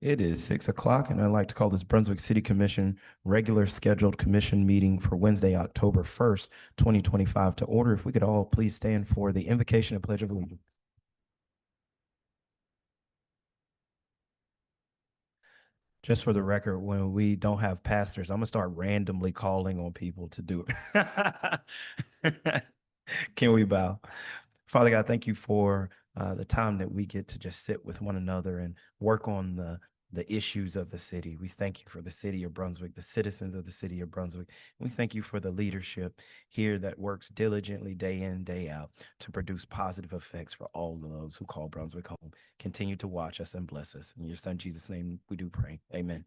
It is 6 o'clock, and I'd like to call this Brunswick City Commission regular scheduled commission meeting for Wednesday, October 1st, 2025 to order. If we could all please stand for the invocation and pledge of allegiance. Just for the record, when we don't have pastors, I'm gonna start randomly calling on people to do it. Can we bow? Father God, thank you for the time that we get to just sit with one another and work on the issues of the city. We thank you for the city of Brunswick, the citizens of the city of Brunswick. We thank you for the leadership here that works diligently day in, day out to produce positive effects for all of those who call Brunswick home. Continue to watch us and bless us. In your son Jesus' name, we do pray. Amen.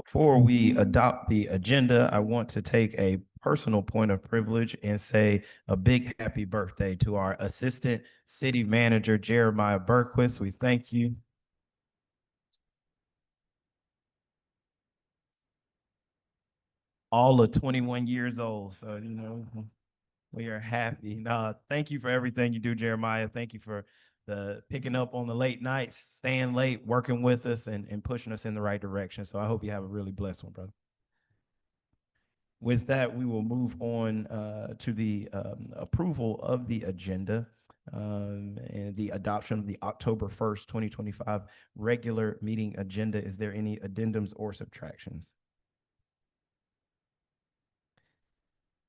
Before we adopt the agenda, I want to take a personal point of privilege and say a big happy birthday to our Assistant City Manager, Jeremiah Berquist. We thank you. All of 21 years old. So, we are happy. Thank you for everything you do, Jeremiah. Thank you for the picking up on the late nights, staying late, working with us and pushing us in the right direction. So I hope you have a really blessed one, brother. With that, we will move on to the approval of the agenda and the adoption of the October 1st, 2025 regular meeting agenda. Is there any addendums or subtractions?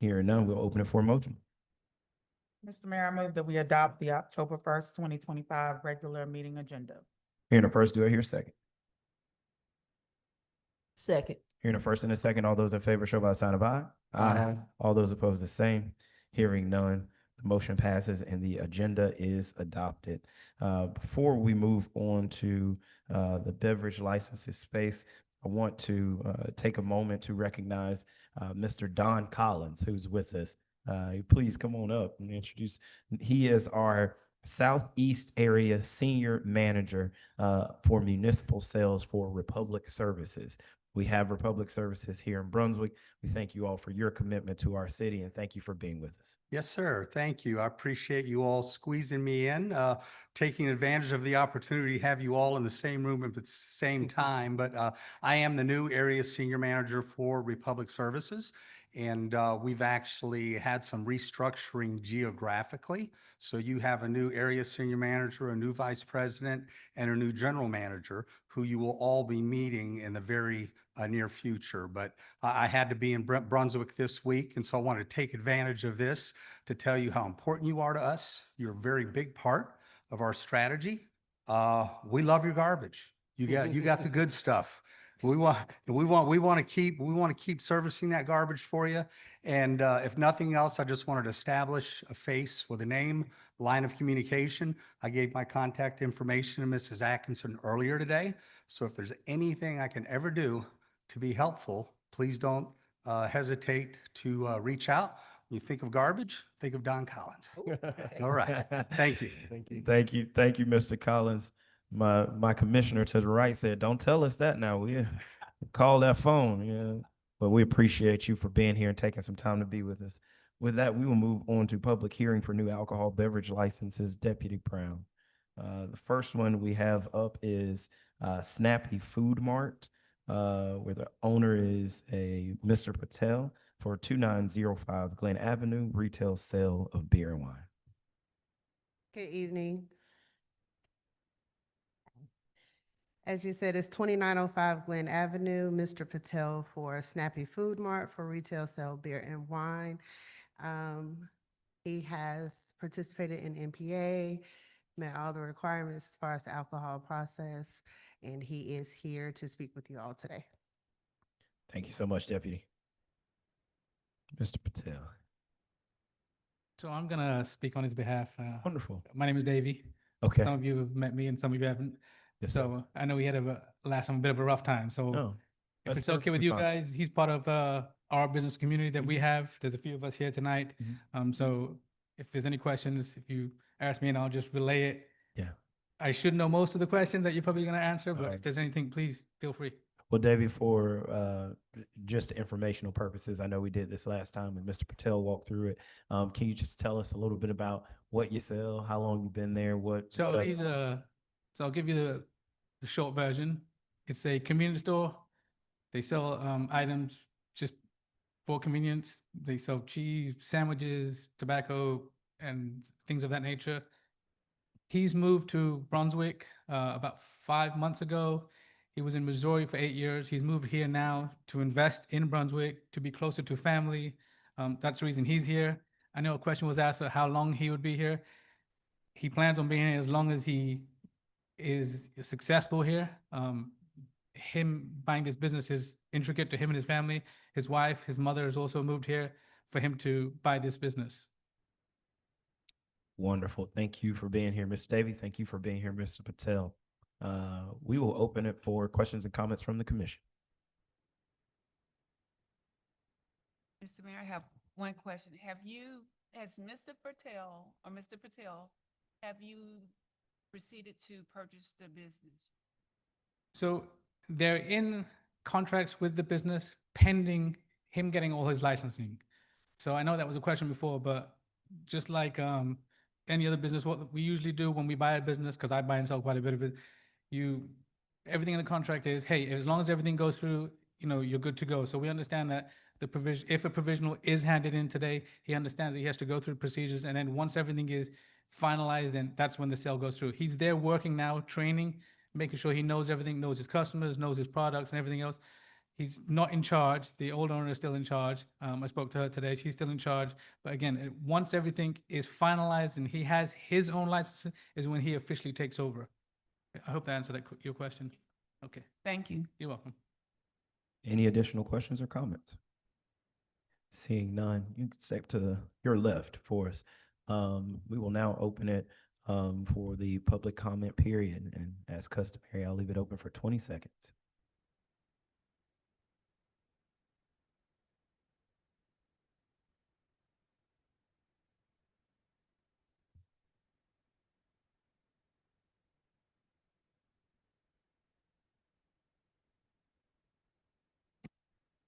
Hearing none, we'll open it for a motion. Mr. Mayor, I move that we adopt the October 1st, 2025 regular meeting agenda. Hearing a first, do I hear a second? Second. Hearing a first and a second, all those in favor show by the sign of aye. Aye. All those opposed, the same. Hearing none, the motion passes and the agenda is adopted. Before we move on to the beverage licenses space, I want to take a moment to recognize Mr. Don Collins, who's with us. Please come on up and introduce. He is our Southeast Area Senior Manager for Municipal Sales for Republic Services. We have Republic Services here in Brunswick. We thank you all for your commitment to our city and thank you for being with us. Yes, sir. Thank you. I appreciate you all squeezing me in, taking advantage of the opportunity to have you all in the same room at the same time. But I am the new area senior manager for Republic Services. And we've actually had some restructuring geographically. So you have a new area senior manager, a new vice president, and a new general manager who you will all be meeting in the very near future. But I had to be in Brunswick this week, and so I wanted to take advantage of this to tell you how important you are to us. You're a very big part of our strategy. We love your garbage. You got the good stuff. We want to keep servicing that garbage for you. And if nothing else, I just wanted to establish a face with a name, line of communication. I gave my contact information to Mrs. Atkinson earlier today. So if there's anything I can ever do to be helpful, please don't hesitate to reach out. When you think of garbage, think of Don Collins. All right. Thank you. Thank you, Mr. Collins. My commissioner to the right said, "Don't tell us that now. We call that phone." Yeah, but we appreciate you for being here and taking some time to be with us. With that, we will move on to public hearing for new alcohol beverage licenses. Deputy Brown. The first one we have up is Snappy Food Mart, where the owner is a Mr. Patel for 2905 Glen Avenue, retail sale of beer and wine. Good evening. As you said, it's 2905 Glen Avenue, Mr. Patel for Snappy Food Mart for retail sale beer and wine. He has participated in NPA, met all the requirements as far as the alcohol process, and he is here to speak with you all today. Thank you so much, Deputy. Mr. Patel. So I'm gonna speak on his behalf. Wonderful. My name is Davey. Okay. Some of you have met me and some of you haven't. Yes, So I know he had last time a bit of a rough time. So No, if that's it's okay with perfectly you fine. guys, he's part of our business community that we have. There's a few of us here tonight. Mhm. So if there's any questions, if you ask me and I'll just relay it. Yeah. I should know most of the questions that you're probably going to answer, but Alright. if there's anything, please feel free. Well, Davey, for just informational purposes, I know we did this last time and Mr. Patel walked through it. Can you just tell us a little bit about what you sell, how long you've been there, So what- so I'll give you the short version. It's a convenience store. They sell items just for convenience. They sell cheese, sandwiches, tobacco, and things of that nature. He's moved to Brunswick about 5 months ago. He was in Missouri for 8 years. He's moved here now to invest in Brunswick, to be closer to family. That's the reason he's here. I know a question was asked of how long he would be here. He plans on being here as long as he is successful here. Him buying this business is intricate to him and his family. His wife, his mother has also moved here for him to buy this business. Wonderful. Thank you for being here, Ms. Davey. Thank you for being here, Mr. Patel. We will open it for questions and comments from the commission. Mr. Mayor, I have one question. Has Mr. Patel or Mr. Patel, have you proceeded to purchase the business? So they're in contracts with the business pending him getting all his licensing. So I know that was a question before, but just like any other business, what we usually do when we buy a business, because I buy and sell quite a bit of it, everything in the contract is, hey, as long as everything goes through, you're good to go. So we understand that the provision, if a provisional is handed in today, he understands that he has to go through procedures, and then once everything is finalized, then that's when the sale goes through. He's there working now, training, making sure he knows everything, knows his customers, knows his products and everything else. He's not in charge. The old owner is still in charge. I spoke to her today. She's still in charge. But again, once everything is finalized and he has his own license is when he officially takes over. I hope that answered your question. Okay, Thank you. you're welcome. Any additional questions or comments? Seeing none, you can step to your left for us. We will now open it for the public comment period. And as customary, I'll leave it open for 20 seconds.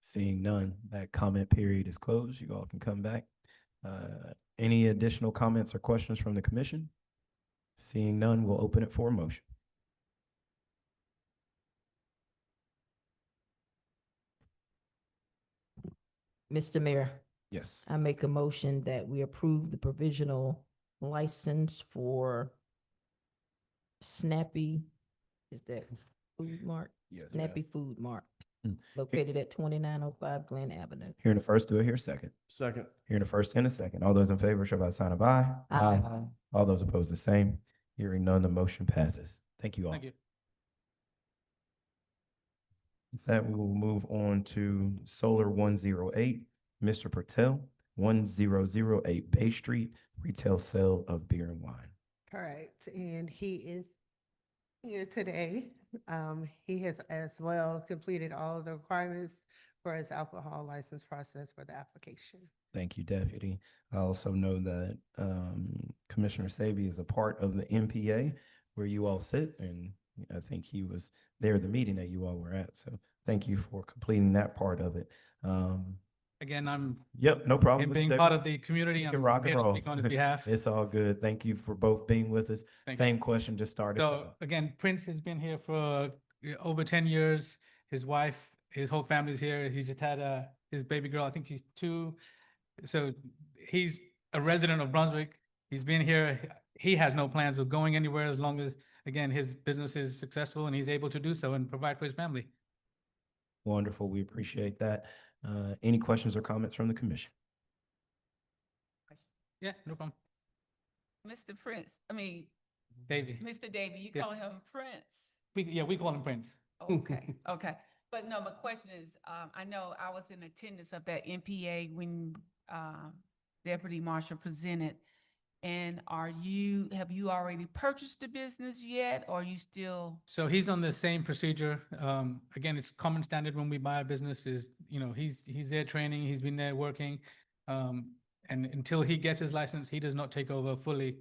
Seeing none, that comment period is closed. You all can come back. Any additional comments or questions from the commission? Seeing none, we'll open it for a motion. Mr. Mayor, Yes. I make a motion that we approve the provisional license for Snappy, is that Food Mart? Yes. Snappy Food Mart, Mm. located at 2905 Glen Avenue. Hearing the first, do I hear a second? Second. Hearing the first and a second. All those in favor, show by the sign of aye. Aye. All those opposed, the same. Hearing none, the motion passes. Thank you all. Thank you. With that, we will move on to Solar 108, Mr. Patel, 1008 Bay Street, retail sale of beer and wine. Correct, and he is here today. He has as well completed all of the requirements for his alcohol license process for the application. Thank you, Deputy. I also know that Commissioner Saby is a part of the MPA where you all sit, and I think he was there at the meeting that you all were at. So thank you for completing that part of it. Again, I'm Yep, no problem. him Mr. being Deputy. part of the community. You can I'm rock and here to roll. speak on his behalf. It's all good. Thank you for both being with us. Thank you. Same question just started. So again, Prince has been here for over 10 years. His wife, his whole family's here. He just had his baby girl. I think she's 2. So he's a resident of Brunswick. He's been here. He has no plans of going anywhere as long as, again, his business is successful and he's able to do so and provide for his family. Wonderful. We appreciate that. Any questions or comments from the commission? Yeah, no problem. Mr. Prince, I mean, Davey. Mr. Davey, you Yeah. call him Prince? We call him Prince. Okay, okay. But no, my question is, I know I was in attendance of that MPA when Deputy Marshall presented And have you already purchased the business yet, or are you still? So he's on the same procedure. Again, it's common standard when we buy a business is, he's there training, he's been there working. And until he gets his license, he does not take over fully.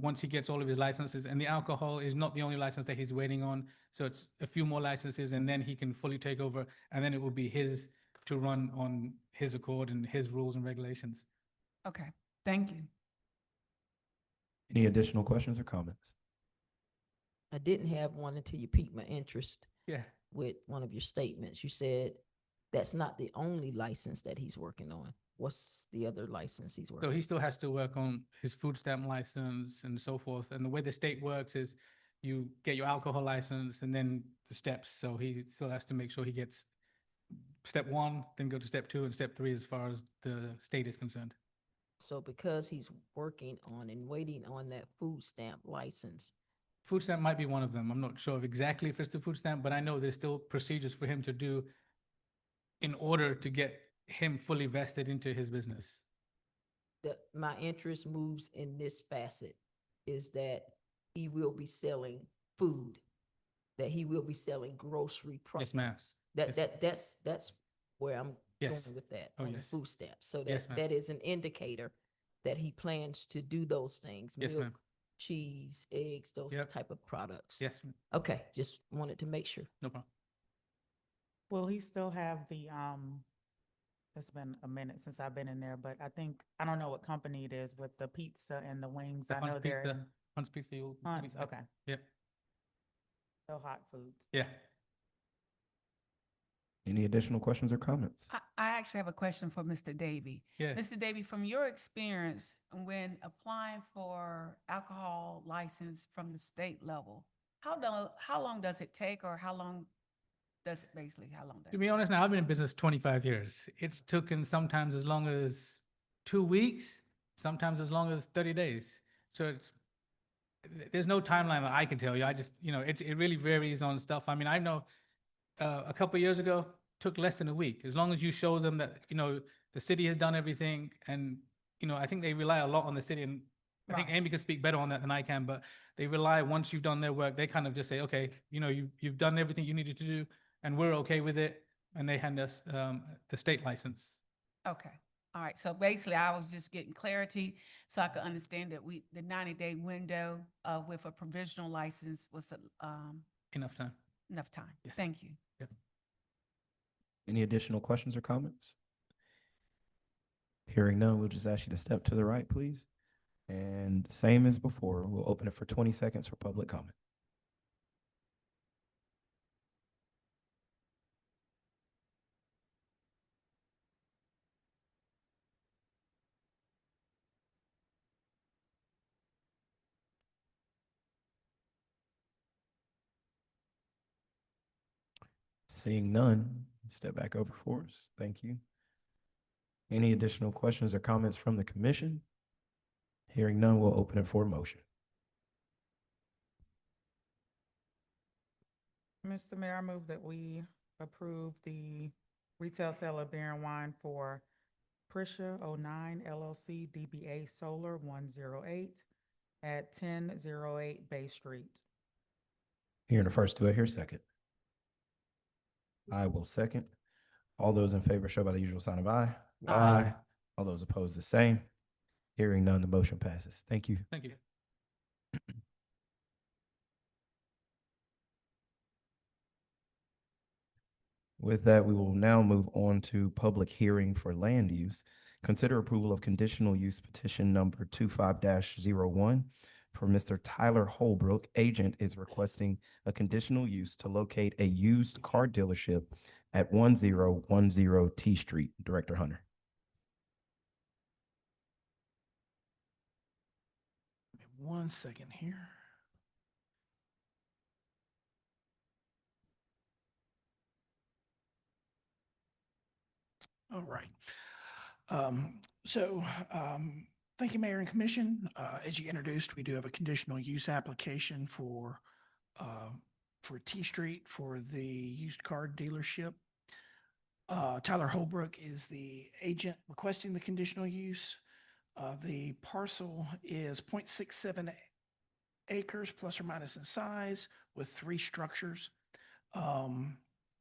Once he gets all of his licenses, and the alcohol is not the only license that he's waiting on. So it's a few more licenses and then he can fully take over, and then it will be his to run on his accord and his rules and regulations. Okay, thank you. Any additional questions or comments? I didn't have one until you piqued my interest Yeah. with one of your statements. You said that's not the only license that he's working on. What's the other license he's working So on? he still has to work on his food stamp license and so forth. And the way the state works is you get your alcohol license and then the steps. So he still has to make sure he gets step 1, then go to step 2 and step 3 as far as the state is concerned. So because he's working on and waiting on that food stamp license, Food stamp might be one of them. I'm not sure of exactly if it's the food stamp, but I know there's still procedures for him to do in order to get him fully vested into his business. my interest moves in this facet is that he will be selling food, that he will be selling grocery products. Yes, ma'am. That's where I'm Yes. going with that, Oh, on the yes. food stamps. So Yes, that, ma'am. that is an indicator that he plans to do those things. Yes, milk, ma'am. cheese, eggs, those Yep. type of products. Yes, ma'am. Okay, just wanted to make sure. No problem. Will he still have the, it's been a minute since I've been in there, but I don't know what company it is with the pizza and the wings. The I know they're in Hunt's Pizza. Hunt's, okay. Yep. Still hot foods. Yeah. Any additional questions or comments? I actually have a question for Mr. Davy. Yeah. Mr. Davy, from your experience when applying for alcohol license from the state level, how long does it take, or how long does To be honest, now I've been in business 25 years. It's taken sometimes as long as 2 weeks, sometimes as long as 30 days. So there's no timeline that I can tell you. I just, it really varies on stuff. I mean, I know a couple of years ago, took less than a week. As long as you show them that, the city has done everything, and, I think they rely a lot on the city, and I think Right. Amy can speak better on that than I can, but they rely, once you've done their work, they kind of just say, okay, you've done everything you needed to do, and we're okay with it, and they hand us the state license. Okay, all right. So basically, I was just getting clarity so I could understand that the 90-day window with a provisional license was Enough time. enough time. Yes. Thank you. Any additional questions or comments? Hearing none, we'll just ask you to step to the right, please. And same as before, we'll open it for 20 seconds for public comment. Seeing none, step back over for us. Thank you. Any additional questions or comments from the commission? Hearing none, we'll open it for a motion. Mr. Mayor, I move that we approve the retail sale of beer and wine for Prisha 09 LLC DBA Solar 108 at 1008 Bay Street. Hearing the first, do I hear a second? I will second. All those in favor show by the usual sign of aye. Aye. All those opposed, the same. Hearing none, the motion passes. Thank you. Thank you. With that, we will now move on to public hearing for land use. Consider approval of conditional use petition number 25-01 for Mr. Tyler Holbrook. Agent is requesting a conditional use to locate a used car dealership at 1010 T Street. Director Hunter. Give me 1 second here. All right. Thank you, Mayor and Commission. As you introduced, we do have a conditional use application for T Street for the used car dealership. Tyler Holbrook is the agent requesting the conditional use. The parcel is 0.67 acres plus or minus in size with 3 structures.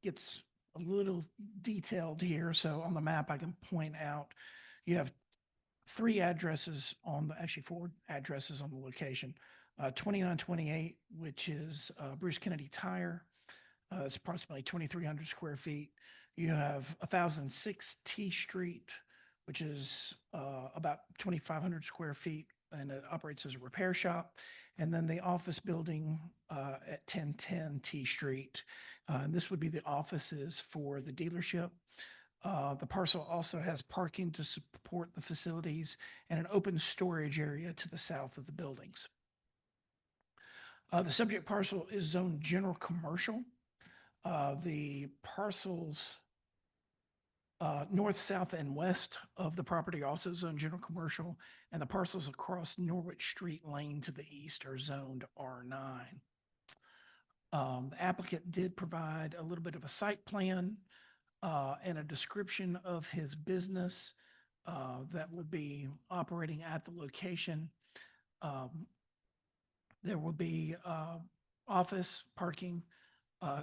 It's a little detailed here, so on the map I can point out, you have 3 addresses actually 4 addresses on the location. 2928, which is Bruce Kennedy Tire. It's approximately 2,300 square feet. You have 1006 T Street, which is about 2,500 square feet, and it operates as a repair shop. And then the office building at 1010 T Street. And this would be the offices for the dealership. The parcel also has parking to support the facilities and an open storage area to the south of the buildings. The subject parcel is zoned general commercial. The parcels north, south, and west of the property are also zoned general commercial, and the parcels across Norwich Street Lane to the east are zoned R9. The applicant did provide a little bit of a site plan and a description of his business that would be operating at the location. There will be office, parking,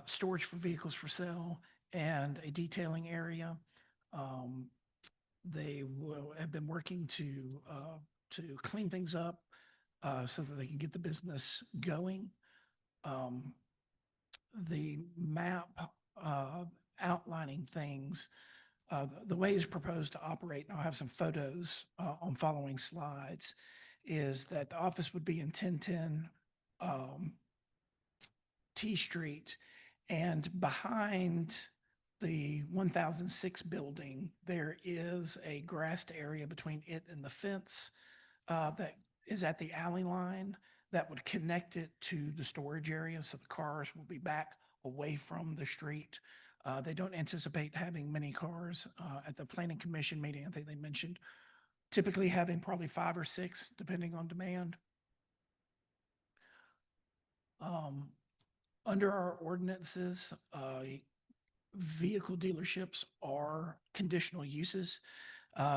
storage for vehicles for sale, and a detailing area. They will have been working to clean things up so that they can get the business going. The map outlining things, the way it's proposed to operate, and I'll have some photos on following slides, is that the office would be in 1010 T Street, and behind the 1006 building, there is a grassed area between it and the fence that is at the alley line that would connect it to the storage area. So the cars will be back away from the street. They don't anticipate having many cars. At the planning commission meeting, I think they mentioned typically having probably 5 or 6, depending on demand. Under our ordinances, vehicle dealerships are conditional uses.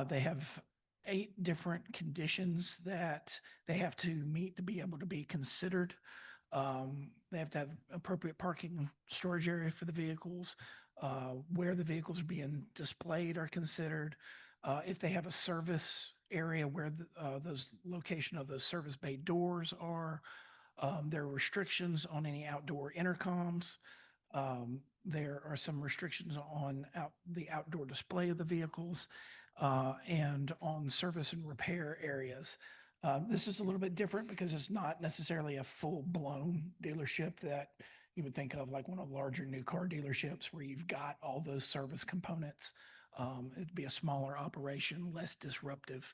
They have 8 different conditions that they have to meet to be able to be considered. They have to have appropriate parking storage area for the vehicles. Where the vehicles are being displayed are considered. If they have a service area where those location of those service bay doors are. There are restrictions on any outdoor intercoms. There are some restrictions on the outdoor display of the vehicles and on service and repair areas. This is a little bit different because it's not necessarily a full-blown dealership that you would think of like one of the larger new car dealerships where you've got all those service components. It'd be a smaller operation, less disruptive.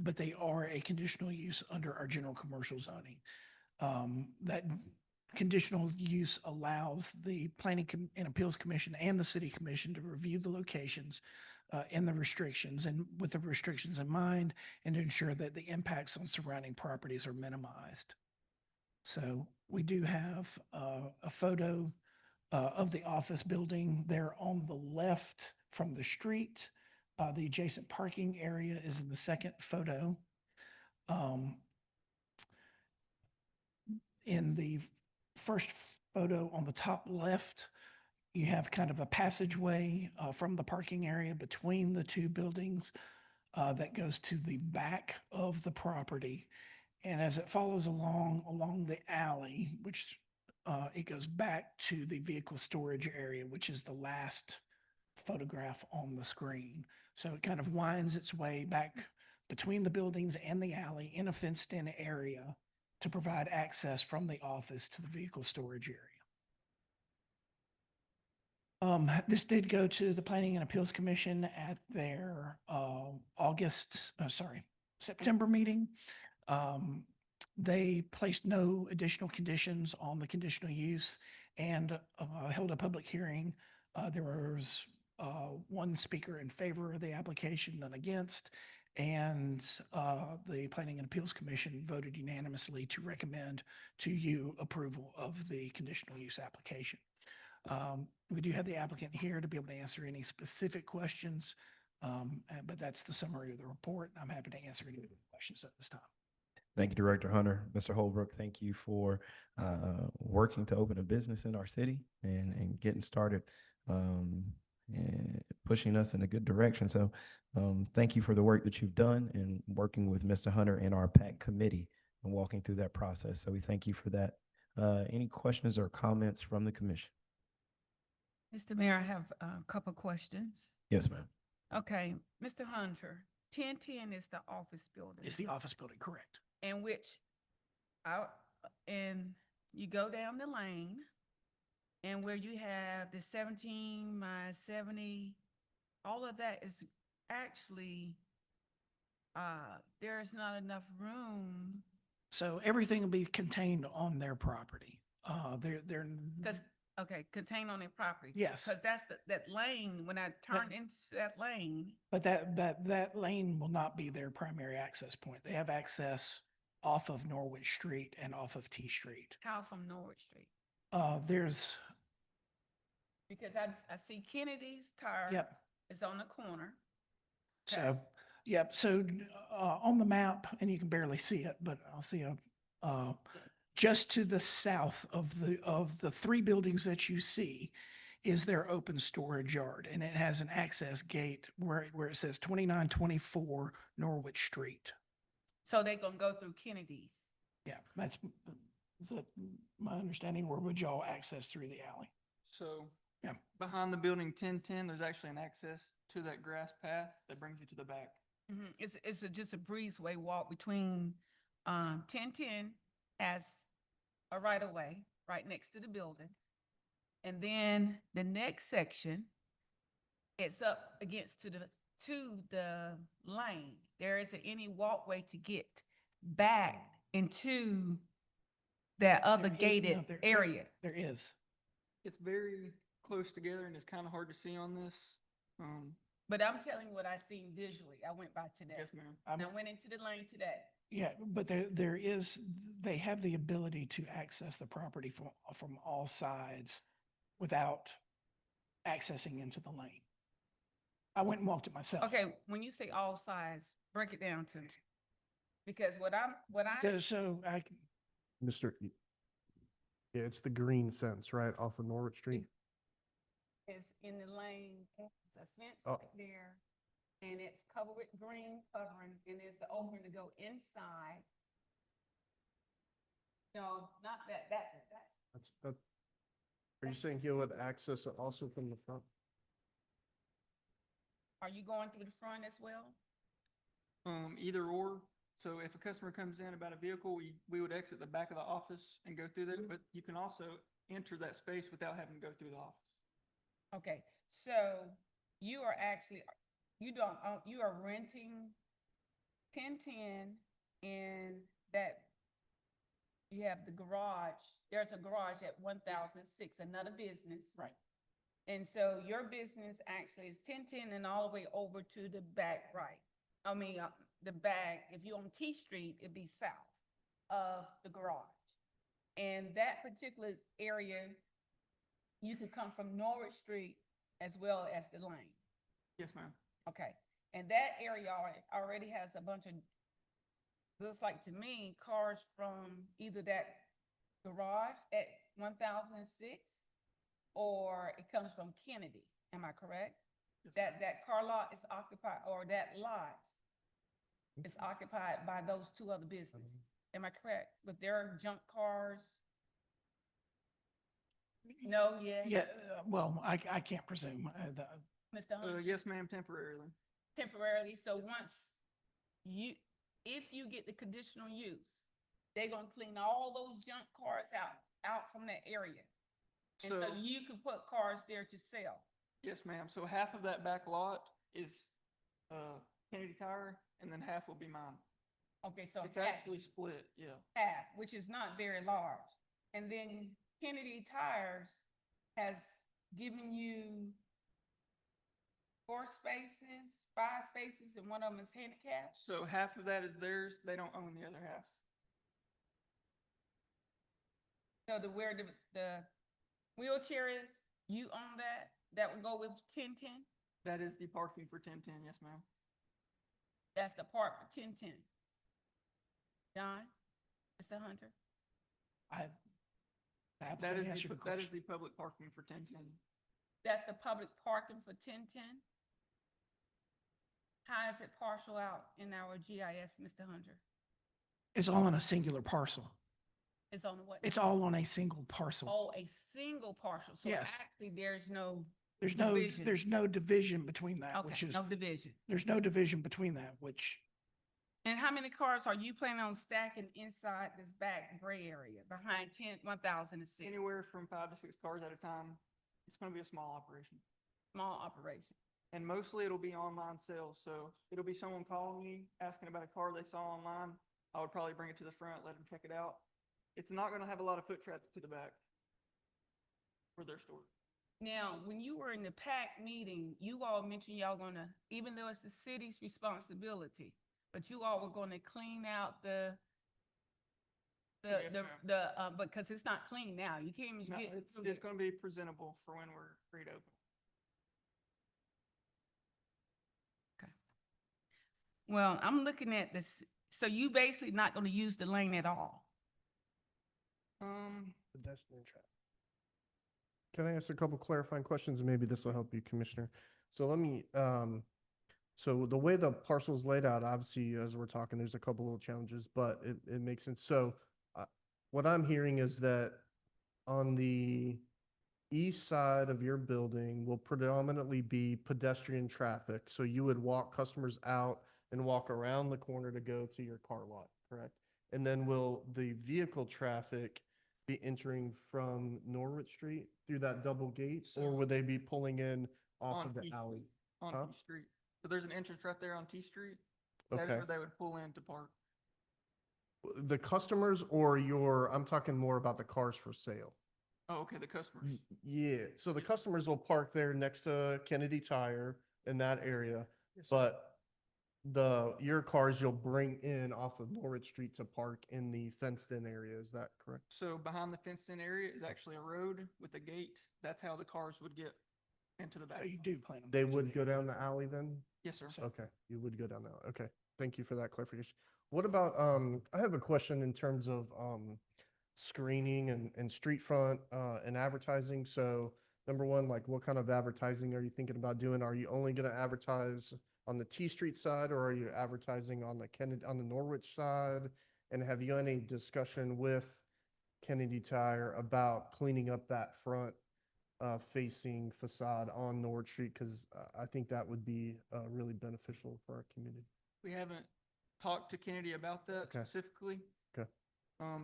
But they are a conditional use under our general commercial zoning. That conditional use allows the Planning and Appeals Commission and the City Commission to review the locations and the restrictions, and with the restrictions in mind, and to ensure that the impacts on surrounding properties are minimized. So we do have a photo of the office building there on the left from the street. The adjacent parking area is in the second photo. In the first photo on the top left, you have kind of a passageway from the parking area between the 2 buildings that goes to the back of the property. And as it follows along the alley, which it goes back to the vehicle storage area, which is the last photograph on the screen. So it kind of winds its way back between the buildings and the alley in a fenced-in area to provide access from the office to the vehicle storage area. This did go to the Planning and Appeals Commission at their September meeting. They placed no additional conditions on the conditional use and held a public hearing. There was 1 speaker in favor of the application, none against, and the Planning and Appeals Commission voted unanimously to recommend to you approval of the conditional use application. We do have the applicant here to be able to answer any specific questions But that's the summary of the report. I'm happy to answer any questions at this time. Thank you, Director Hunter. Mr. Holbrook, thank you for working to open a business in our city and getting started and pushing us in a good direction. So thank you for the work that you've done and working with Mr. Hunter and our PAC committee and walking through that process. So we thank you for that. Any questions or comments from the commission? Mr. Mayor, I have a couple questions. Yes, ma'am. Okay, Mr. Hunter, 1010 is the office building. Is the office building correct? In which and you go down the lane and where you have the 17 by 70, all of that is actually, there is not enough room. So everything will be contained on their property. They're, Cause, okay, contained on their property. Yes. Cause that's that lane, when I turn into that lane, but that lane will not be their primary access point. They have access off of Norwich Street and off of T Street. how from Norwich Street? There's, Because I see Kennedy's Tire. yep. Is on the corner. So, yep. So on the map, and you can barely see it, but I'll see just to the south of the three buildings that you see is their open storage yard, and it has an access gate where it says 2924 Norwich Street. So they're gonna go through Kennedy's. Yeah, that's my understanding. Where would y'all access through the alley? So Yeah. behind the building 1010, there's actually an access to that grass path that brings you to the back. It's just a breezeway walk between 1010 has a right of way right next to the building. And then the next section, it's up against to the lane. There isn't any walkway to get back into that other There is- no, gated area. There is. It's very close together and it's kind of hard to see on this. But I'm telling you what I seen visually. I went by today. Yes, ma'am. And I went into the lane today. Yeah, but they have the ability to access the property from all sides without accessing into the lane. I went and walked it myself. Okay, when you say all sides, break it down to me. Because what I, So I, Mr. Yeah, it's the green fence, right, off of Norwich Street. is in the lane, there's a fence Oh. right there, and it's covered with green covering, and there's an opening to go inside. No, not that, that's it, that's. That. Are you saying he'll have access also from the front? Are you going through the front as well? Either or. So if a customer comes in about a vehicle, we would exit the back of the office and go through there, but you can also enter that space without having to go through the office. Okay, so you are actually, you don't own, you are renting 1010 and that you have the garage, there's a garage at 1006, another business. right. And so your business actually is 1010 and all the way over to the back right. I mean, the back, if you're on T Street, it'd be south of the garage. And that particular area, you could come from Norwich Street as well as the lane. Yes, ma'am. Okay, and that area already has a bunch of, looks like to me, cars from either that garage at 1006 or it comes from Kennedy. Am I correct? Yes, That car lot is occupied, or that lot is occupied by those two other businesses. Am I correct? With their junk cars? No, yeah. Yeah, well, I can't presume. Mr. Hunter? Yes, ma'am, temporarily. Temporarily, so once if you get the conditional use, they're gonna clean all those junk cars out from that area. And so So, you can put cars there to sell. yes, ma'am. So half of that back lot is Kennedy Tire and then half will be mine. Okay, so It's actually split, yeah. half, which is not very large. And then Kennedy Tires has given you 4 spaces, 5 spaces, and one of them is handicapped. So half of that is theirs. They don't own the other half. So where the wheelchair is, you own that? That would go with 1010? That is the parking for 1010, yes, ma'am. That's the part for 1010. John, Mr. Hunter? I, the That applicant is answered the that is question. the public parking for 1010. That's the public parking for 1010? How is it partial out in our GIS, Mr. Hunter? It's all on a singular parcel. It's on the what? It's all on a single parcel. Oh, a single partial. So Yes. actually, there's no There's division. no division between that, which Okay, is, no division. there's no division between that, which And how many cars are you planning on stacking inside this back gray area behind 1006? Anywhere from 5 to 6 cars at a time. It's going to be a small operation. Small operation. And mostly it'll be online sales. So it'll be someone calling me, asking about a car they saw online. I would probably bring it to the front, let them check it out. It's not going to have a lot of foot traffic to the back for their store. Now, when you were in the PAC meeting, you all mentioned y'all gonna, even though it's the city's responsibility, but you all were gonna clean out Yes, ma'am. because it's not clean now. You can't even No, get. it's going to be presentable for when we're free to open. Well, I'm looking at this, so you basically not gonna use the lane at all? Pedestrian traffic. Can I ask a couple clarifying questions, and maybe this will help you, Commissioner? So let me, so the way the parcel's laid out, obviously, as we're talking, there's a couple little challenges, but it makes sense. So what I'm hearing is that on the east side of your building will predominantly be pedestrian traffic. So you would walk customers out and walk around the corner to go to your car lot, correct? And then will the vehicle traffic be entering from Norwood Street through that double gate? Or would they be pulling in off On of the T alley? Street. On Huh? T Street. So there's an entrance right there on T Street. That's Okay. where they would pull in to park. The customers or I'm talking more about the cars for sale. Oh, okay, the customers. Yeah, so the customers will park there next to Kennedy Tire in that area, Yes, sir. but your cars you'll bring in off of Norwood Street to park in the fenced-in area, is that correct? So behind the fenced-in area is actually a road with a gate. That's how the cars would get into the back. you do plan on. They using would the go area. down the alley then? Yes, sir. Okay, you would go down the alley. Okay, thank you for that clarification. What about, I have a question in terms of, screening and street front, and advertising. So number one, like what kind of advertising are you thinking about doing? Are you only gonna advertise on the T Street side, or are you advertising on the Norwich side? And have you any discussion with Kennedy Tire about cleaning up that front facing facade on Norwich Street? Because I think that would be really beneficial for our community. We haven't talked to Kennedy about that Okay. specifically. Okay.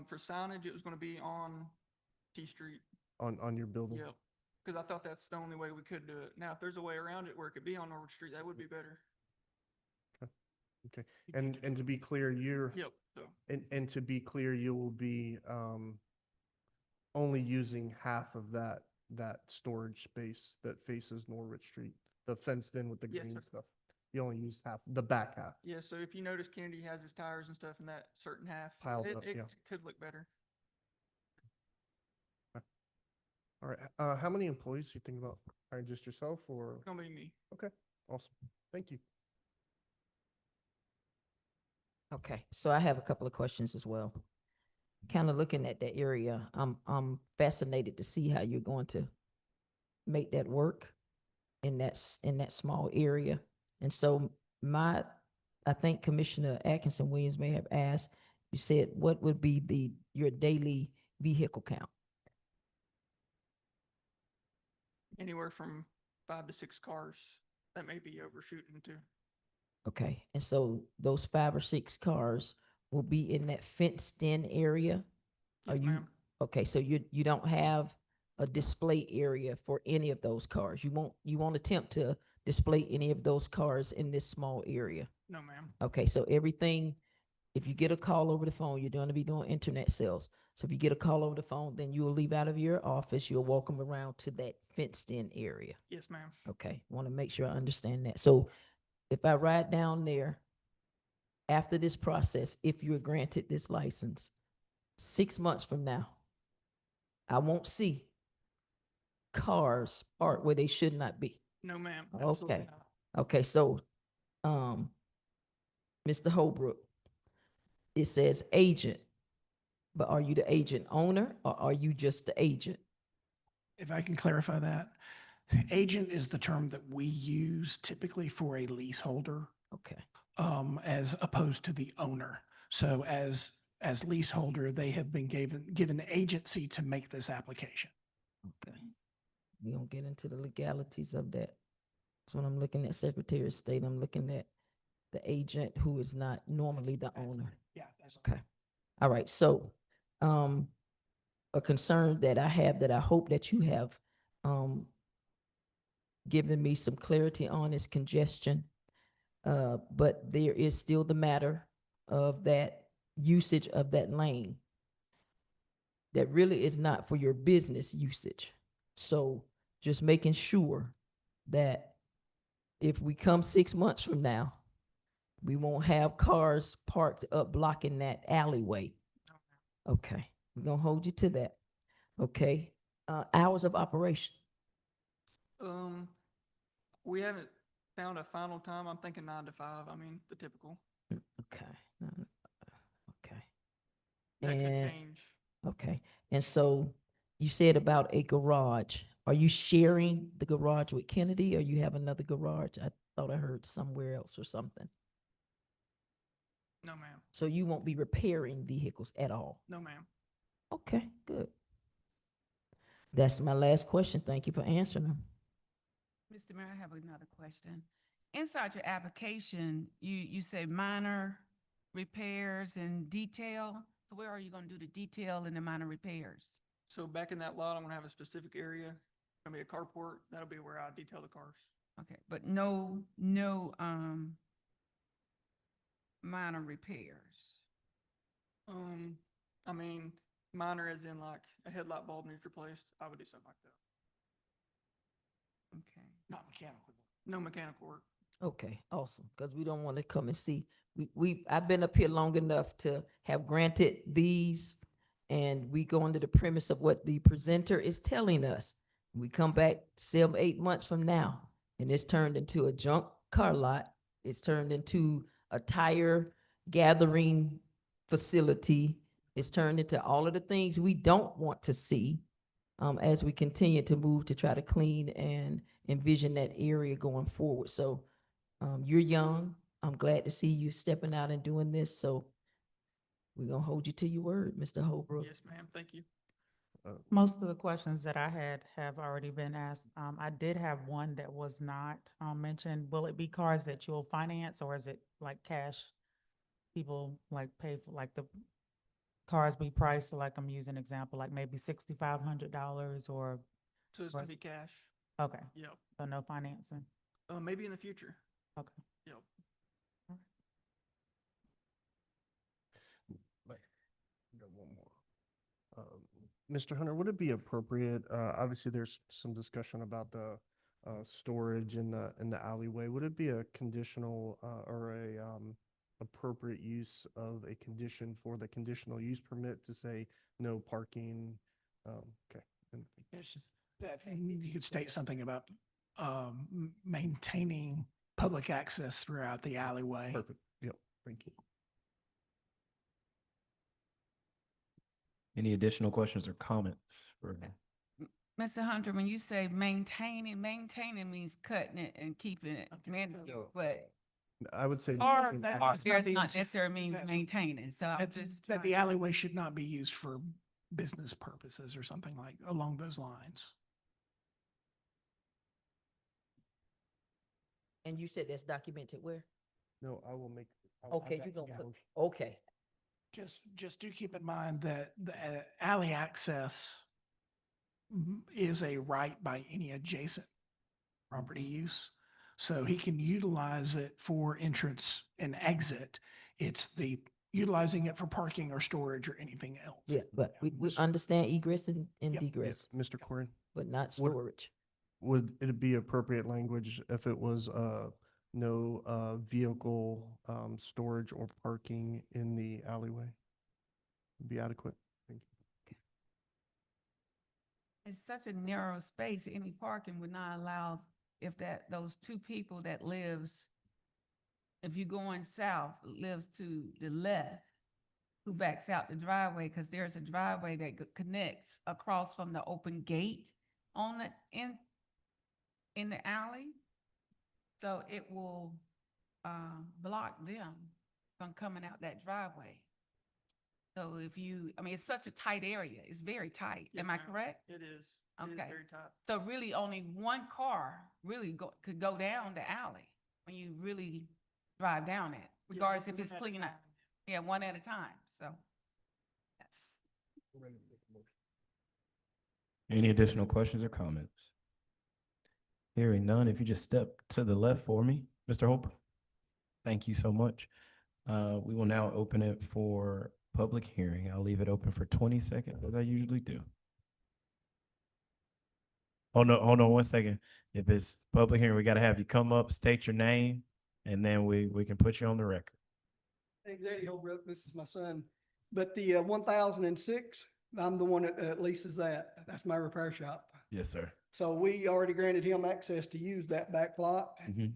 For signage, it was going to be on T Street. On your building. Yep. Because I thought that's the only way we could do it. Now, if there's a way around it where it could be on Norwood Street, that would be better. Okay, You need and to be clear, Yep. So and to be clear, you will be only using half of that storage space that faces Norwich Street, the fenced in with the Yes, green sir. stuff. You only use half, the back half. yeah, so if you notice Kennedy has his tires and stuff in that certain half, Piled it, up, it yeah. could look better. All right, how many employees do you think about hiring, just yourself or? It's gonna be me. Okay, awesome. Thank you. Okay, so I have a couple of questions as well. Kind of looking at that area, I'm fascinated to see how you're going to make that work in that small area. And so I think Commissioner Atkinson Williams may have asked, you said, what would be your daily vehicle count? Anywhere from 5 to 6 cars. That may be overshooting too. Okay, and so those 5 or 6 cars will be in that fenced-in area? Are Yes, you, ma'am. okay, so you don't have a display area for any of those cars? You won't attempt to display any of those cars in this small area? No, ma'am. Okay, so everything, if you get a call over the phone, you're going to be doing internet sales. So if you get a call over the phone, then you will leave out of your office, you'll walk them around to that fenced-in area. Yes, ma'am. Okay, want to make sure I understand that. So if I ride down there after this process, if you're granted this license, 6 months from now, I won't see cars parked where they should not be. No, ma'am. absolutely Okay. not. Okay, so, Mr. Holbrook, it says agent, but are you the agent owner or are you just the agent? If I can clarify that, agent is the term that we use typically for a leaseholder, Okay, as opposed to the owner. So as leaseholder, they have been given agency to make this application. okay. We don't get into the legalities of that. So when I'm looking at Secretary of State, I'm looking at the agent who is not normally the owner. Yeah. That's Okay. All right. So, a concern that I have that I hope that you have, given me some clarity on is congestion. But there is still the matter of that usage of that lane that really is not for your business usage. So just making sure that if we come 6 months from now, we won't have cars parked up blocking that alleyway. Okay, we're gonna hold you to that. Okay, hours of operation. We haven't found a final time. I'm thinking 9 to 5. I mean, the typical. Okay, okay. That could And, change. okay, and so you said about a garage. Are you sharing the garage with Kennedy or you have another garage? I thought I heard somewhere else or something. No, ma'am. So you won't be repairing vehicles at all? No, ma'am. Okay, good. That's my last question. Thank you for answering them. Mr. Mayor, I have another question. Inside your application, you say minor repairs and detail. So where are you gonna do the detail and the minor repairs? So back in that lot, I'm gonna have a specific area. Gonna be a carport. That'll be where I detail the cars. Okay, but no, minor repairs. I mean, minor as in like a headlight bulb needs replaced. I would do something like that. Okay. Not mechanical. No mechanical work. Okay, awesome, because we don't want to come and see. I've been up here long enough to have granted these, and we go under the premise of what the presenter is telling us. We come back 7, 8 months from now, and it's turned into a junk car lot. It's turned into a tire gathering facility. It's turned into all of the things we don't want to see, as we continue to move to try to clean and envision that area going forward. So, you're young. I'm glad to see you stepping out and doing this. So we're gonna hold you to your word, Mr. Holbrook. Yes, ma'am. Thank you. Most of the questions that I had have already been asked. I did have one that was not, mentioned. Will it be cars that you'll finance or is it like cash? People like pay for like the cars we price, like I'm using an example, like maybe $6,500 or, So it's gonna Right. be cash. okay, Yep. so no financing. Maybe in the future. Okay. Yep. Got one more. Mr. Hunter, would it be appropriate, obviously there's some discussion about the storage in the alleyway. Would it be a conditional or a appropriate use of a condition for the conditional use permit to say no parking? Okay. It's just that you could state something about maintaining public access throughout the alleyway. Perfect. Yep. Thank you. Any additional questions or comments for? Mr. Hunter, when you say maintaining means cutting it and keeping it, but I would say. or in- there's not necessarily means maintaining, so I'm just That the trying- alleyway should not be used for business purposes or something like along those lines. And you said that's documented where? No, I will make. I'll add Okay, that you to gonna the put, motion. okay, Just do keep in mind that the alley access is a right by any adjacent property use. So he can utilize it for entrance and exit. It's the utilizing it for parking or storage or anything else. yeah, but we understand egress and Yep. degress, Yes, Mr. Corrin, but not What- storage. would it be appropriate language if it was no vehicle storage or parking in the alleyway? Be adequate. Thank you. It's such a narrow space, any parking would not allow if those two people that lives, if you're going south, lives to the left, who backs out the driveway, because there's a driveway that connects across from the open gate on the, in the alley. So it will, block them from coming out that driveway. So if you, I mean, it's such a tight area. It's very tight. Yes, Am I ma'am. correct? It is. It is Okay. very tight. So really only one car really could go down the alley when you really drive down it, regardless if one it's at a clean up. time. Yeah, one at a time, so. Yes. Any additional questions or comments? Hearing none, if you just step to the left for me, Mr. Holbrook. Thank you so much. We will now open it for public hearing. I'll leave it open for 20 seconds, as I usually do. Oh, no, hold on one second. If it's public hearing, we gotta have you come up, state your name, and then we can put you on the record. Hey, Eddie Holbrook, this is my son. But the 1006, I'm the one that leases that. That's my repair shop. Yes, sir. So we already granted him access to use that back lot. Mhm.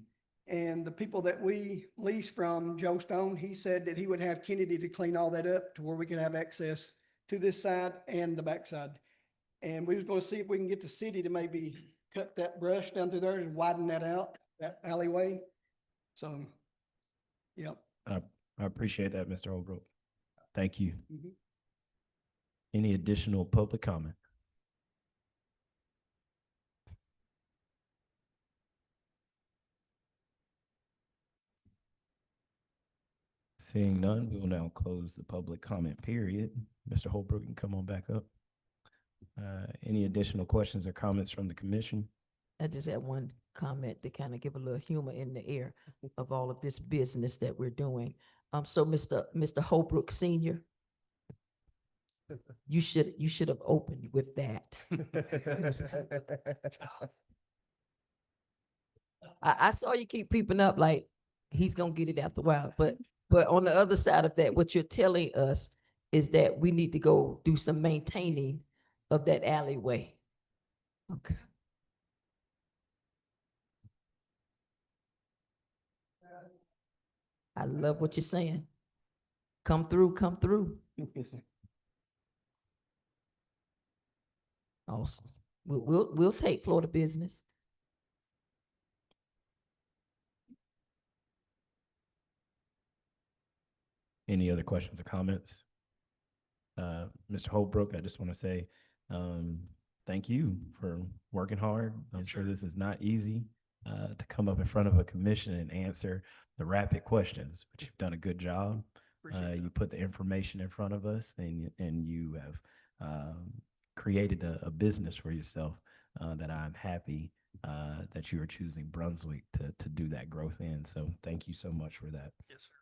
And the people that we lease from, Joe Stone, he said that he would have Kennedy to clean all that up to where we could have access to this side and the back side. And we was gonna see if we can get the city to maybe cut that brush down through there and widen that out, that alleyway. So, yep. I appreciate that, Mr. Holbrook. Thank you. Mhm. Any additional public comment? Seeing none, we will now close the public comment period. Mr. Holbrook, you can come on back up. Any additional questions or comments from the commission? I just had one comment to kind of give a little humor in the air of all of this business that we're doing. So Mr. Holbrook Senior, you should have opened with that. I saw you keep peeping up like he's gonna get it after a while, but on the other side of that, what you're telling us is that we need to go do some maintaining of that alleyway. Okay. I love what you're saying. Come through, come through. Awesome. We'll take Florida business. Any other questions or comments? Mr. Holbrook, I just want to say, thank you for working hard. I'm sure this is not easy, to come up in front of a commission and answer the rapid questions, but you've done a good job. Appreciate You that. put the information in front of us and you have, created a business for yourself, that I'm happy, that you are choosing Brunswick to do that growth in. So thank you so much for that. Yes, sir.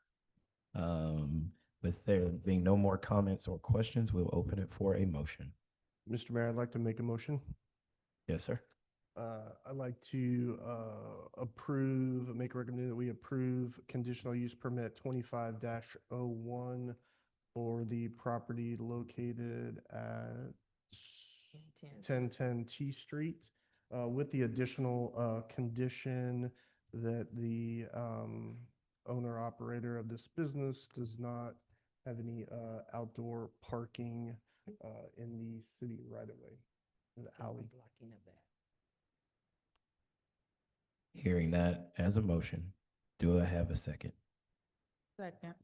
With there being no more comments or questions, we'll open it for a motion. Mr. Mayor, I'd like to make a motion. Yes, sir. I'd like to make a recommendation that we approve conditional use permit 25-01 for the property located at 1010 T Street, with the additional condition that the owner operator of this business does not have any outdoor parking in the city right away, in the alley. Hearing that as a motion, do I have a second? Second.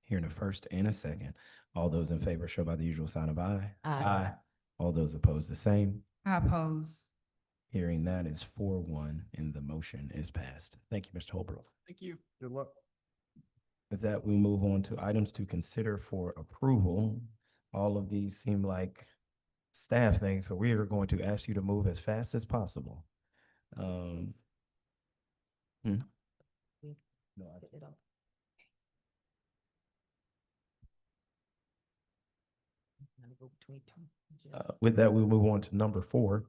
Hearing a first and a second. All those in favor show by the usual sign of aye. Aye. All those opposed, the same. I oppose. Hearing that is 4-1 and the motion is passed. Thank you, Mr. Holbrook. Thank you. Good luck. With that, we move on to items to consider for approval. All of these seem like staff things, so we are going to ask you to move as fast as possible. No, with that, we'll move on to number 4.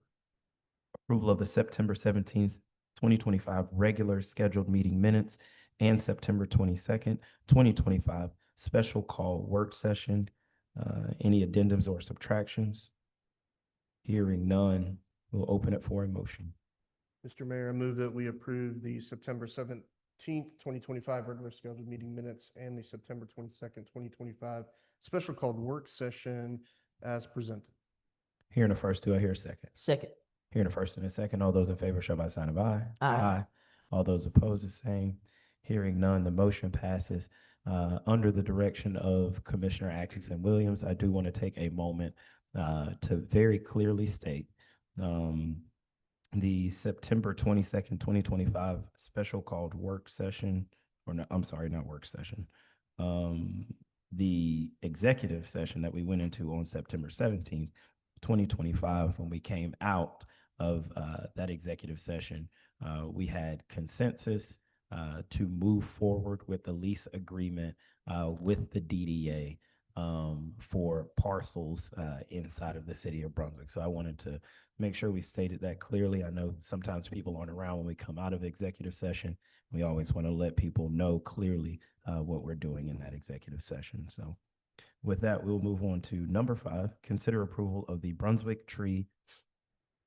Approval of the September 17th, 2025 regular scheduled meeting minutes and September 22nd, 2025 special call work session. Any addendums or subtractions? Hearing none, we'll open it for a motion. Mr. Mayor, I move that we approve the September 17th, 2025 regular scheduled meeting minutes and the September 22nd, 2025 special called work session as presented. Hearing the first two, I hear a second. Second. Hearing the first and a second, all those in favor show by sign of aye. Aye. All those opposed, the same. Hearing none, the motion passes. Under the direction of Commissioner Atkinson Williams, I do want to take a moment to very clearly state the September 22nd, 2025 special called work session, or no, I'm sorry, not work session. The executive session that we went into on September 17th, 2025, when we came out of that executive session, we had consensus to move forward with the lease agreement with the DDA for parcels inside of the city of Brunswick. So I wanted to make sure we stated that clearly. I know sometimes people aren't around when we come out of executive session. We always want to let people know clearly what we're doing in that executive session. So with that, we'll move on to number 5, consider approval of the Brunswick Tree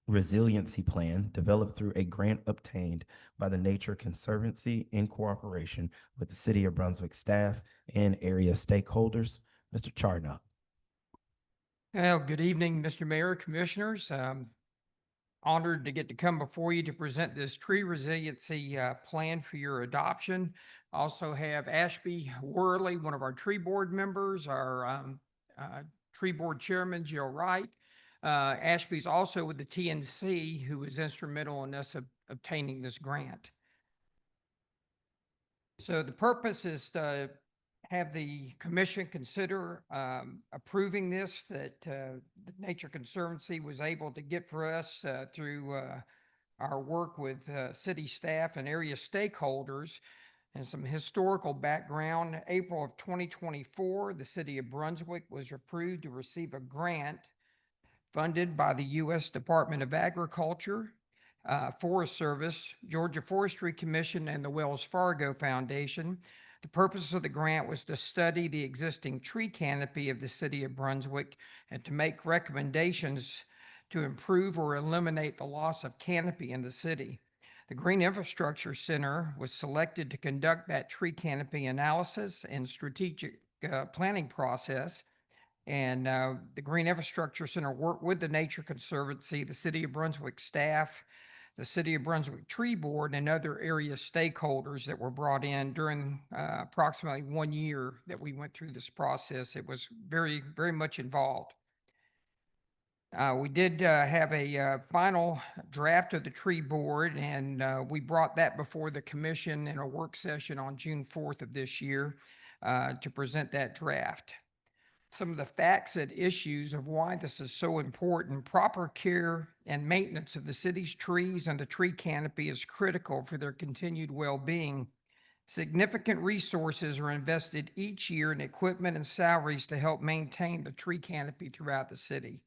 Resiliency Plan developed through a grant obtained by the Nature Conservancy in cooperation with the City of Brunswick staff and area stakeholders. Mr. Charnock. Well, good evening, Mr. Mayor, Commissioners. Honored to get to come before you to present this tree resiliency plan for your adoption. Also have Ashby Worley, one of our tree board members, our tree board chairman, Jill Wright. Ashby's also with the TNC, who was instrumental in us obtaining this grant. So the purpose is to have the commission consider approving this, that the Nature Conservancy was able to get for us through our work with city staff and area stakeholders. And some historical background, April of 2024, the city of Brunswick was approved to receive a grant funded by the U.S. Department of Agriculture, Forest Service, Georgia Forestry Commission, and the Wells Fargo Foundation. The purpose of the grant was to study the existing tree canopy of the city of Brunswick and to make recommendations to improve or eliminate the loss of canopy in the city. The Green Infrastructure Center was selected to conduct that tree canopy analysis and strategic planning process. And the Green Infrastructure Center worked with the Nature Conservancy, the City of Brunswick staff, the City of Brunswick Tree Board, and other area stakeholders that were brought in during approximately 1 year that we went through this process. It was very, very much involved. We did have a final draft of the tree board, and we brought that before the commission in a work session on June 4th of this year to present that draft. Some of the facts and issues of why this is so important: proper care and maintenance of the city's trees and the tree canopy is critical for their continued well-being. Significant resources are invested each year in equipment and salaries to help maintain the tree canopy throughout the city.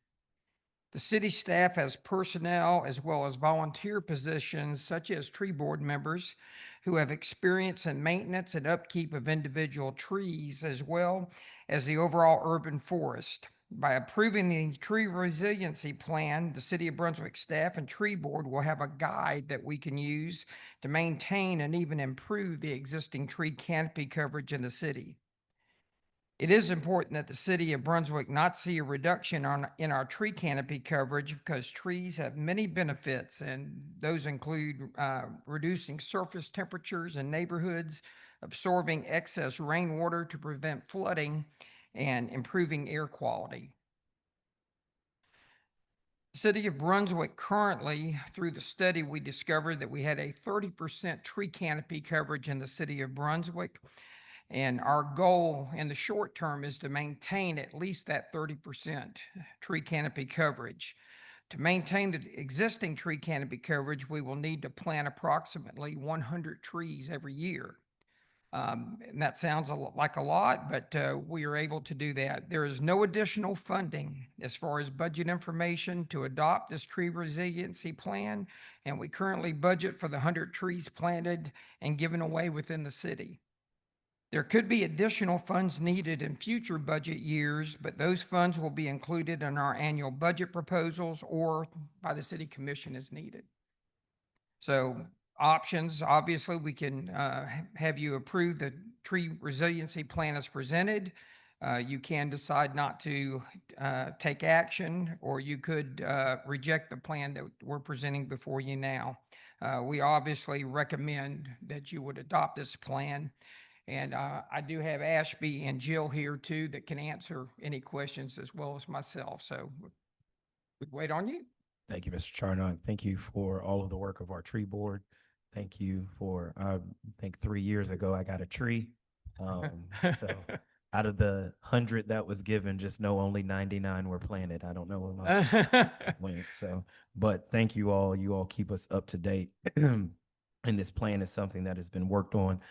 The city staff has personnel as well as volunteer positions such as tree board members who have experience in maintenance and upkeep of individual trees as well as the overall urban forest. By approving the tree resiliency plan, the City of Brunswick staff and tree board will have a guide that we can use to maintain and even improve the existing tree canopy coverage in the city. It is important that the City of Brunswick not see a reduction in our tree canopy coverage because trees have many benefits, and those include reducing surface temperatures in neighborhoods, absorbing excess rainwater to prevent flooding, and improving air quality. The City of Brunswick currently, through the study, we discovered that we had a 30% tree canopy coverage in the City of Brunswick. And our goal in the short term is to maintain at least that 30% tree canopy coverage. To maintain the existing tree canopy coverage, we will need to plant approximately 100 trees every year. And that sounds like a lot, but we are able to do that. There is no additional funding as far as budget information to adopt this tree resiliency plan, and we currently budget for the 100 trees planted and given away within the city. There could be additional funds needed in future budget years, but those funds will be included in our annual budget proposals or by the City Commission as needed. So options, obviously, we can have you approve the tree resiliency plan as presented. You can decide not to take action, or you could reject the plan that we're presenting before you now. We obviously recommend that you would adopt this plan. And I do have Ashby and Jill here too that can answer any questions as well as myself. So we wait on you. Thank you, Mr. Charnock. Thank you for all of the work of our tree board. Thank you for, I think 3 years ago, I got a tree. So out of the 100 that was given, just know only 99 were planted. I don't know where my went. So, but thank you all. You all keep us up to date. And this plan is something that has been worked on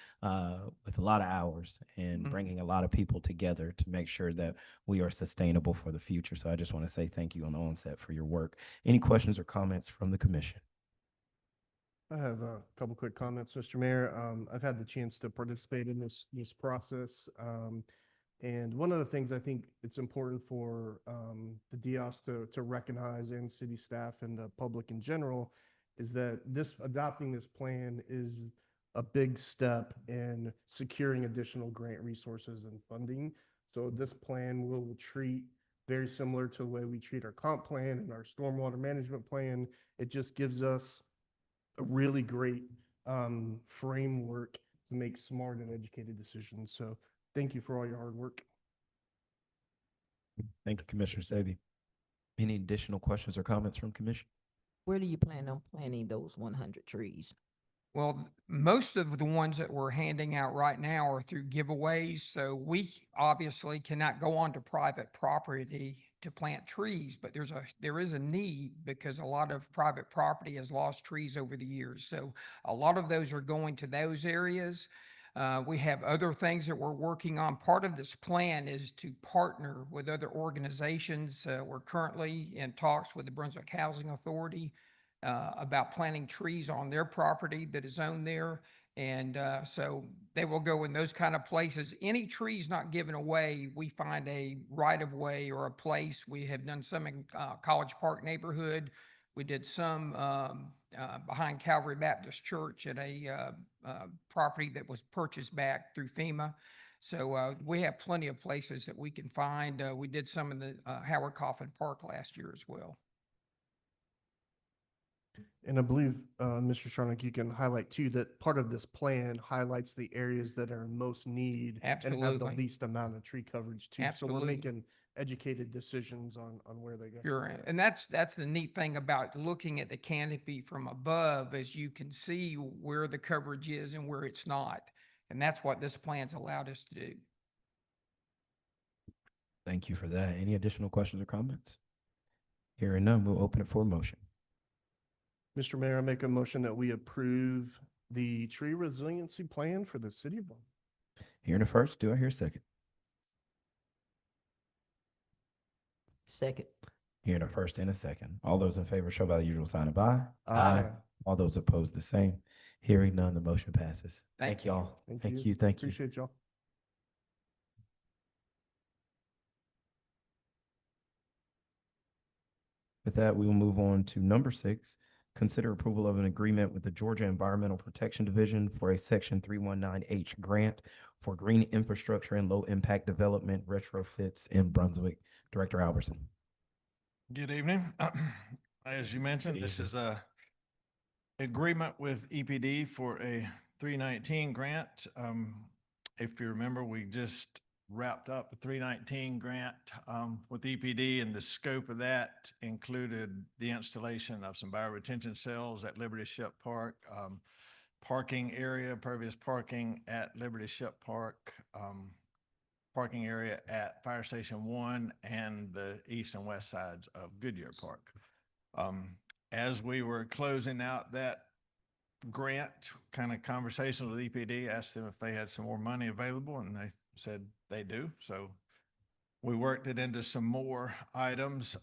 with a lot of hours and Mhm. bringing a lot of people together to make sure that we are sustainable for the future. So I just want to say thank you on the onset for your work. Any questions or comments from the commission? I have a couple quick comments, Mr. Mayor. I've had the chance to participate in this process. And one of the things I think it's important for the DIOS to recognize, and city staff and the public in general, is that adopting this plan is a big step in securing additional grant resources and funding. So this plan will treat very similar to the way we treat our comp plan and our stormwater management plan. It just gives us a really great framework to make smart and educated decisions. So thank you for all your hard work. Thank you, Commissioner Savy. Any additional questions or comments from commission? Where do you plan on planting those 100 trees? Well, most of the ones that we're handing out right now are through giveaways. So we obviously cannot go onto private property to plant trees, but there is a need because a lot of private property has lost trees over the years. So a lot of those are going to those areas. We have other things that we're working on. Part of this plan is to partner with other organizations. We're currently in talks with the Brunswick Housing Authority about planting trees on their property that is owned there. And so they will go in those kind of places. Any trees not given away, we find a right of way or a place. We have done some in College Park neighborhood. We did some behind Calvary Baptist Church at a property that was purchased back through FEMA. So we have plenty of places that we can find. We did some in the Howard Coffin Park last year as well. And I believe, Mr. Charnock, you can highlight too, that part of this plan highlights the areas that are in most need and have the Absolutely. least amount of tree coverage too. So Absolutely. we're making educated decisions on where they go. Sure, and that's the neat thing about looking at the canopy from above, is you can see where the coverage is and where it's not. And that's what this plan's allowed us to do. Thank you for that. Any additional questions or comments? Hearing none, we'll open it for a motion. Mr. Mayor, I make a motion that we approve the tree resiliency plan for the city of Bowling. Hearing a first, do I hear a second? Second. Hearing a first and a second. All those in favor show by the usual sign of aye. Aye. All those opposed, the same. Hearing none, the motion passes. Thank y'all. Thank Thank you. you. Thank you. Appreciate y'all. With that, we will move on to number 6. Consider approval of an agreement with the Georgia Environmental Protection Division for a Section 319H grant for green infrastructure and low-impact development retrofits in Brunswick. Director Albertson. Good evening. As you mentioned, Good this evening. is a agreement with EPD for a 319 grant. If you remember, we just wrapped up a 319 grant with EPD, and the scope of that included the installation of some bioretention cells at Liberty Ship Park, parking area, pervious parking at Liberty Ship Park, parking area at Fire Station 1 and the east and west sides of Goodyear Park. As we were closing out that grant, kind of conversations with EPD, asked them if they had some more money available, and they said they do. So we worked it into some more items.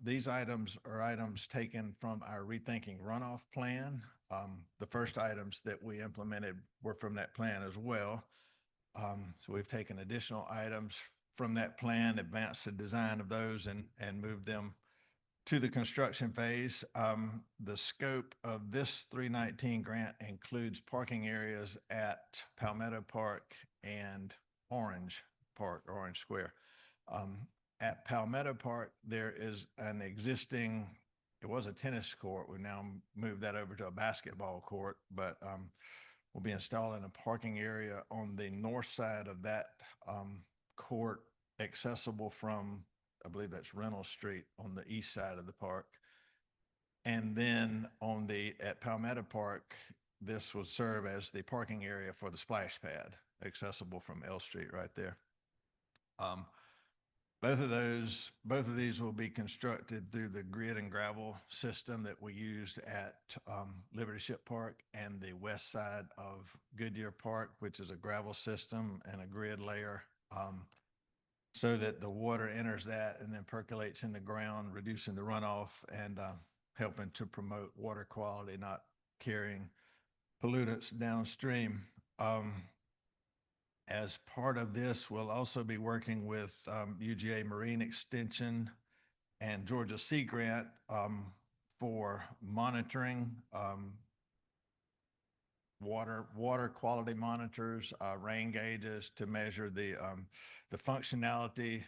These items are items taken from our Rethinking Runoff plan. The first items that we implemented were from that plan as well. So we've taken additional items from that plan, advanced the design of those, and moved them to the construction phase. The scope of this 319 grant includes parking areas at Palmetto Park and Orange Park, Orange Square. At Palmetto Park, there is an existing, it was a tennis court. We've now moved that over to a basketball court, but we'll be installing a parking area on the north side of that court, accessible from, I believe that's Reynolds Street on the east side of the park. And then at Palmetto Park, this will serve as the parking area for the splash pad, accessible from L Street right there. Both of these will be constructed through the grid and gravel system that we used at Liberty Ship Park and the west side of Goodyear Park, which is a gravel system and a grid layer, so that the water enters that and then percolates in the ground, reducing the runoff and helping to promote water quality, not carrying pollutants downstream. As part of this, we'll also be working with UGA Marine Extension and Georgia Sea Grant for monitoring water quality monitors, rain gauges to measure the functionality,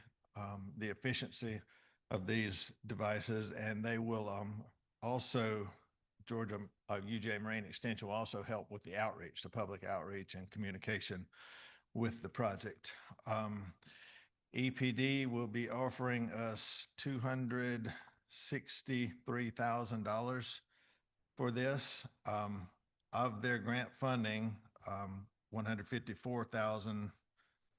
the efficiency of these devices. And they will also, UGA Marine Extension will also help with the outreach, the public outreach and communication with the project. EPD will be offering us $263,000 for this. Of their grant funding, $154,000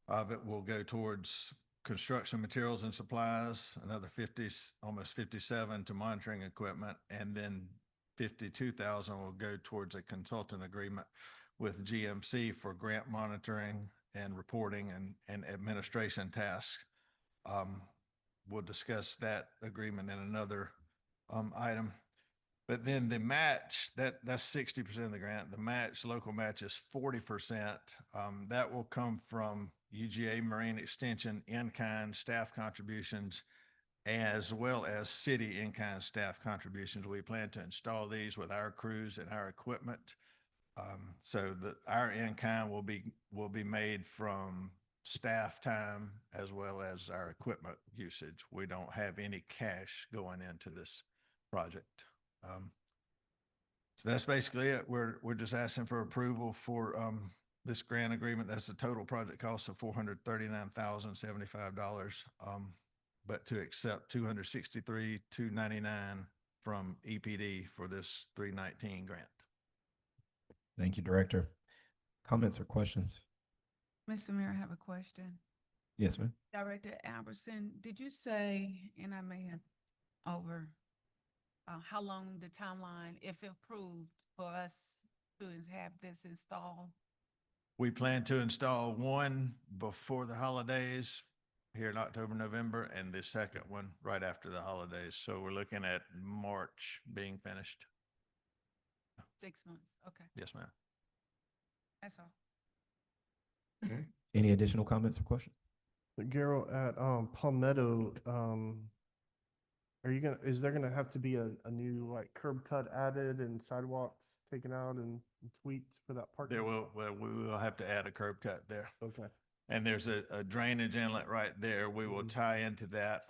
of it will go towards construction materials and supplies, another almost 57 to monitoring equipment, and then 52,000 will go towards a consultant agreement with GMC for grant monitoring and reporting and administration tasks. We'll discuss that agreement in another item. But then the match, that's 60% of the grant. The match, local match, is 40%. That will come from UGA Marine Extension in-kind staff contributions, as well as city in-kind staff contributions. We plan to install these with our crews and our equipment. So that our in-kind will be made from staff time as well as our equipment usage. We don't have any cash going into this project. So that's basically it. We're just asking for approval for this grant agreement. That's the total project cost of $439,075, but to accept $263,299 from EPD for this 319 grant. Thank you, Director. Comments or questions? Mr. Mayor, I have a question. Yes, ma'am. Director Albertson, did you say, and I may have over, how long the timeline, if approved, for us to have this installed? We plan to install one before the holidays here in October, November, and the second one right after the holidays. So we're looking at March being finished. 6 months, okay, Yes, ma'am. that's all. Any additional comments or questions? Gerald, at Palmetto, is there gonna have to be a new like curb cut added and sidewalks taken out and tweaked for that parking? We will have to add a curb cut there. Okay. And there's a drainage inlet right there. We will tie into that.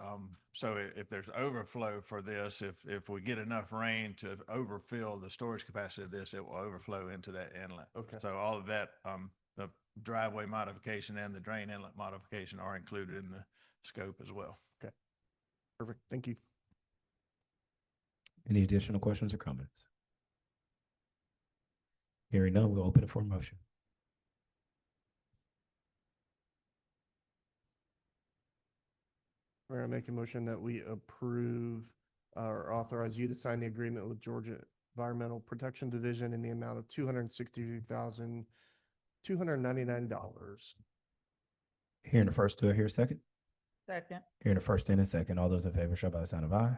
So if there's overflow for this, if we get enough rain to overfill the storage capacity of this, it will overflow into that inlet. Okay. So all of that, the driveway modification and the drain inlet modification are included in the scope as well. Okay. Perfect. Thank you. Any additional questions or comments? Hearing none, we'll open it for a motion. We're gonna make a motion that we approve or authorize you to sign the agreement with Georgia Environmental Protection Division in the amount of $262,299. Hearing the first, do I hear a second? Second. Hearing the first and a second, all those in favor show by the sign of aye.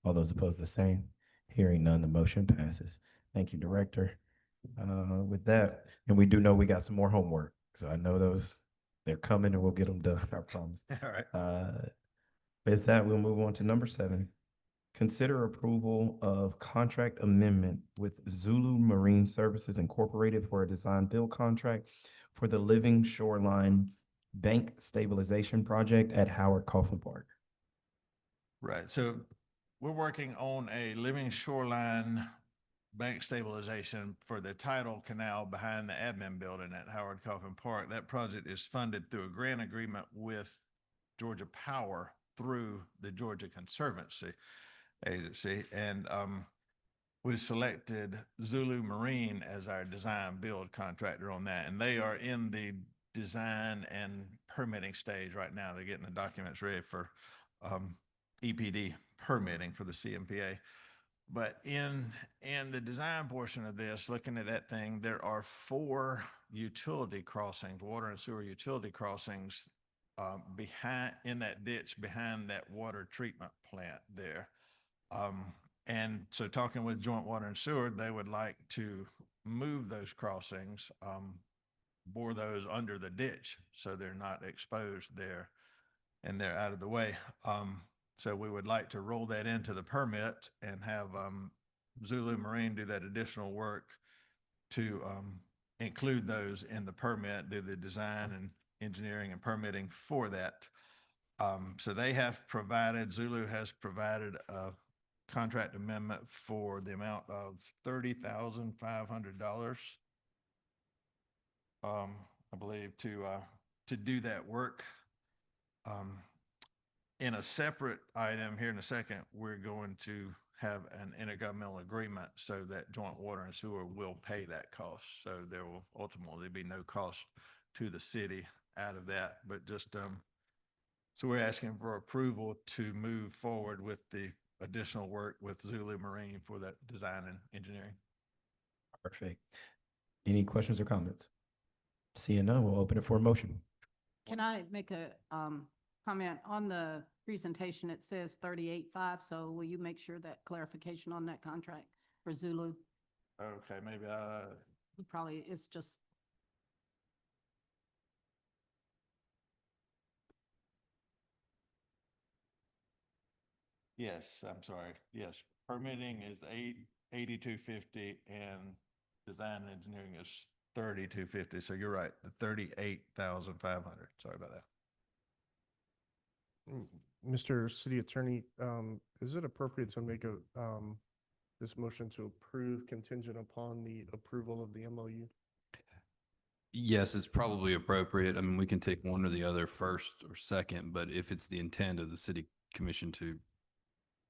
All those opposed, the same. Hearing none, the motion passes. Thank you, Director. With that, and we do know we got some more homework, so I know they're coming and we'll get them done, I promise. All right. With that, we'll move on to number 7. consider approval of contract amendment with Zulu Marine Services Incorporated for a design build contract for the Living Shoreline Bank Stabilization Project at Howard Coughlin Park. Right, so we're working on a living shoreline bank stabilization for the tidal canal behind the admin building at Howard Coughlin Park. That project is funded through a grant agreement with Georgia Power through the Georgia Conservancy Agency. And we selected Zulu Marine as our design build contractor on that. And they are in the design and permitting stage right now. They're getting the documents ready for EPD permitting for the CMPA. But in the design portion of this, looking at that thing, there are 4 utility crossings, water and sewer utility crossings behind, in that ditch behind that water treatment plant there. And so talking with Joint Water and Sewer, they would like to move those crossings, bore those under the ditch so they're not exposed there and they're out of the way. So we would like to roll that into the permit and have Zulu Marine do that additional work to include those in the permit, do the design and engineering and permitting for that. So they have provided, Zulu has provided a contract amendment for the amount of $30,500, I believe, to do that work. In a separate item here in a second, we're going to have an intergovernmental agreement so that Joint Water and Sewer will pay that cost. So there will ultimately be no cost to the city out of that, but just, so we're asking for approval to move forward with the additional work with Zulu Marine for that design and engineering. Perfect. Any questions or comments? Seeing none, we'll open it for a motion. Can I make a comment on the presentation? It says 38.5, so will you make sure that clarification on that contract for Zulu? Okay, maybe Probably, it's just, yes, I'm sorry. Yes, permitting is 8250 and design and engineering is 3250. So you're right, the 38,500. Sorry about that. Mr. City Attorney, is it appropriate to make this motion to approve contingent upon the approval of the MOU? Yes, it's probably appropriate. I mean, we can take one or the other first or second, but if it's the intent of the city commission to,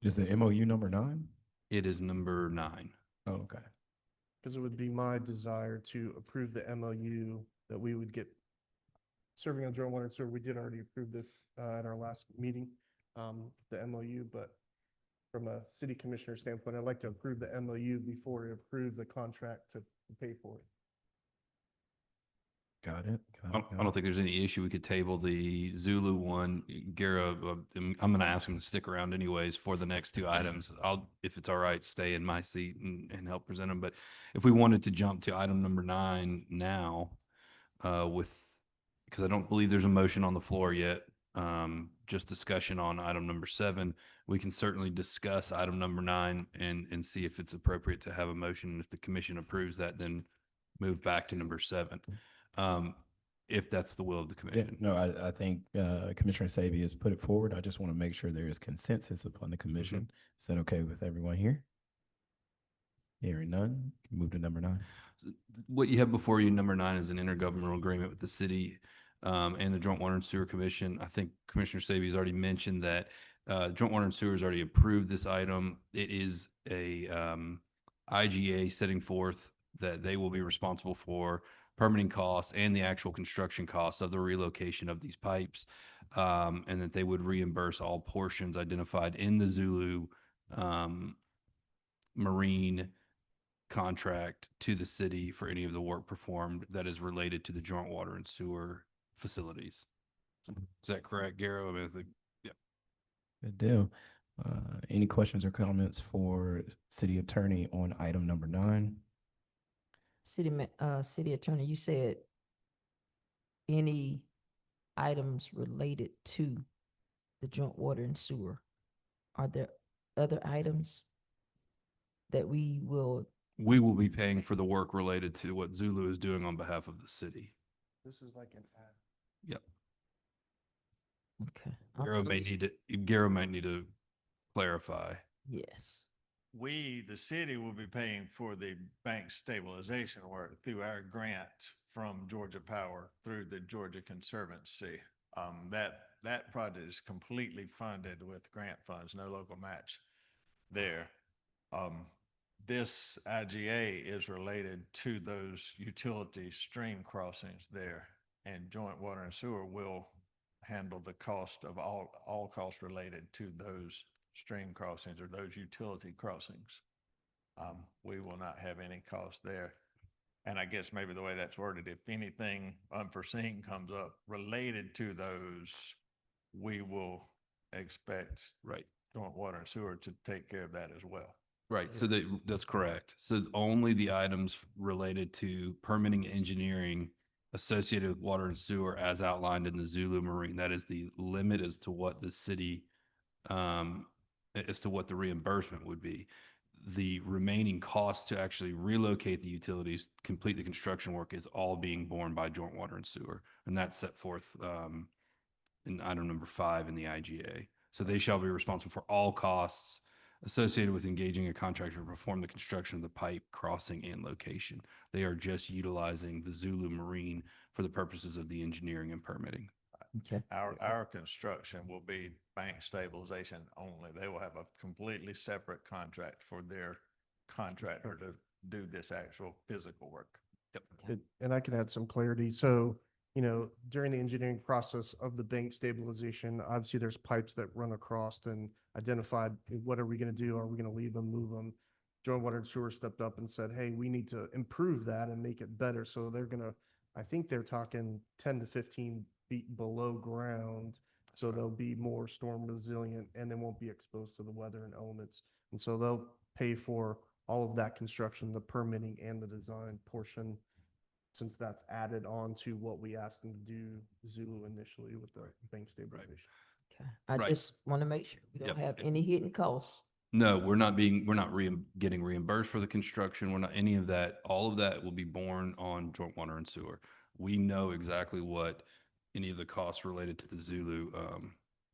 Is the MOU number 9? it is number 9. Oh, okay. Because it would be my desire to approve the MOU that we would get serving on Joint Water and Sewer. We did already approve this at our last meeting, the MOU, but from a city commissioner standpoint, I'd like to approve the MOU before we approve the contract to pay for it. Got it. I don't think there's any issue. We could table the Zulu one. Gara, I'm going to ask him to stick around anyways for the next 2 items. I'll, if it's all right, stay in my seat and help present them. But if we wanted to jump to item number 9 now, because I don't believe there's a motion on the floor yet, just discussion on item number 7, we can certainly discuss item number 9 and see if it's appropriate to have a motion. And if the commission approves that, then move back to number 7. If that's the will of the Yeah, commission. no, I think Commissioner Sabia has put it forward. I just want to make sure there is consensus upon the commission. Is that okay with everyone here? Hearing none, move to number 9. So what you have before you, number 9, is an intergovernmental agreement with the city and the Joint Water and Sewer Commission. I think Commissioner Sabia has already mentioned that Joint Water and Sewer has already approved this item. It is a IGA setting forth that they will be responsible for permitting costs and the actual construction costs of the relocation of these pipes, and that they would reimburse all portions identified in the Zulu Marine contract to the city for any of the work performed that is related to the Joint Water and Sewer facilities. Is that correct, Garo? I mean, I think, yeah. Good deal. Any questions or comments for City Attorney on item number 9? City Attorney, you said any items related to the Joint Water and Sewer. Are there other items that we will, We will be paying for the work related to what Zulu is doing on behalf of the city. This is like an ad. Yep. okay. Garrow might need to clarify. Yes. We, the city, will be paying for the bank stabilization work through our grant from Georgia Power through the Georgia Conservancy. That project is completely funded with grant funds, no local match there. This IGA is related to those utility stream crossings there, and Joint Water and Sewer will handle the cost of all costs related to those stream crossings or those utility crossings. We will not have any cost there. And I guess maybe the way that's worded, if anything unforeseen comes up related to those, we will expect Right. Joint Water and Sewer to take care of that as well. Right. So that's correct. So only the items related to permitting and engineering associated with water and sewer as outlined in the Zulu Marine, that is the limit as to what the city, as to what the reimbursement would be. The remaining cost to actually relocate the utilities, complete the construction work is all being borne by Joint Water and Sewer. And that's set forth in item number 5 in the IGA. So they shall be responsible for all costs associated with engaging a contractor to perform the construction of the pipe, crossing, and location. They are just utilizing the Zulu Marine for the purposes of the engineering and permitting. Okay. Our construction will be bank stabilization only. They will have a completely separate contract for their contractor to do this actual physical work. Yep. And I can add some clarity. So, during the engineering process of the bank stabilization, obviously there's pipes that run across and identified, what are we going to do? Are we going to leave them, move them? Joint Water and Sewer stepped up and said, hey, we need to improve that and make it better. So they're going to, I think they're talking 10 to 15 feet below ground. So they'll be more storm resilient and they won't be exposed to the weather and elements. And so they'll pay for all of that construction, the permitting and the design portion, since that's added on to what we asked them to do Zulu initially with the bank stabilization. Okay. I Right. just want to make sure we don't Yep. have any hidden costs. No, we're not getting reimbursed for the construction. We're not any of that. All of that will be borne on Joint Water and Sewer. We know exactly what any of the costs related to the Zulu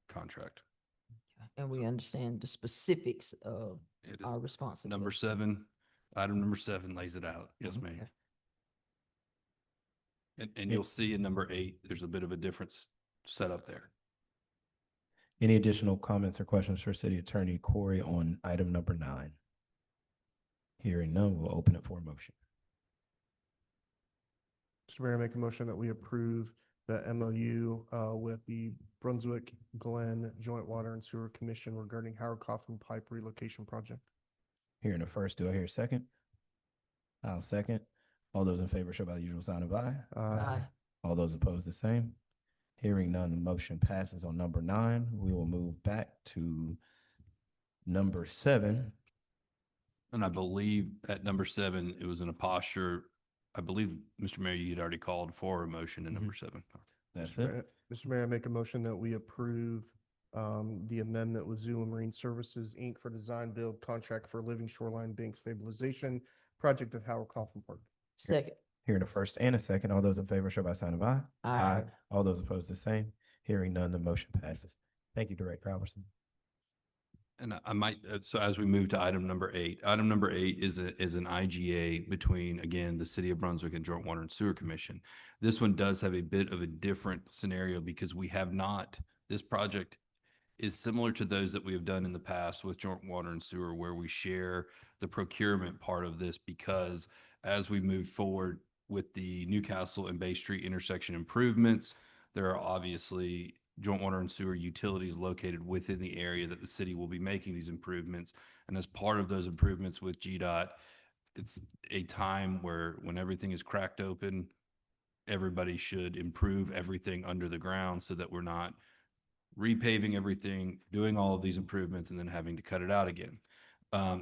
contract. Okay. And we understand the specifics of It is our responsibility. number 7, item number 7 lays it out. Yes, ma'am. Okay. And you'll see in number 8, there's a bit of a difference set up there. Any additional comments or questions for City Attorney Corey on item number 9? Hearing none, we'll open it for a motion. Mr. Mayor, I make a motion that we approve the MOU with the Brunswick Glen Joint Water and Sewer Commission regarding Howard Coffin Pipe Relocation Project. Hearing the first, do I hear a second? I'll second. All those in favor show by the usual sign of aye. Aye. All those opposed, the same. Hearing none, the motion passes on number 9. We will move back to number 7. And I believe at number 7, it was in a posture, I believe, Mr. Mayor, you had already called for a motion in number 7. That's Mr. it. Mayor- Mr. Mayor, I make a motion that we approve the amendment with Zulu Marine Services, Inc. for design build contract for living shoreline bank stabilization project of Howard Coffin Park. Second. Hearing the first and a second, all those in favor show by sign of aye. Aye. All those opposed, the same. Hearing none, the motion passes. Thank you, Director Alverson. And I might, so as we move to item number 8, item number 8 is an IGA between, again, the City of Brunswick and Joint Water and Sewer Commission. This one does have a bit of a different scenario because we have not, this project is similar to those that we have done in the past with Joint Water and Sewer, where we share the procurement part of this, because as we move forward with the Newcastle and Bay Street intersection improvements, there are obviously Joint Water and Sewer utilities located within the area that the city will be making these improvements. And as part of those improvements with GDOT, it's a time where when everything is cracked open, everybody should improve everything under the ground so that we're not repaving everything, doing all of these improvements, and then having to cut it out again.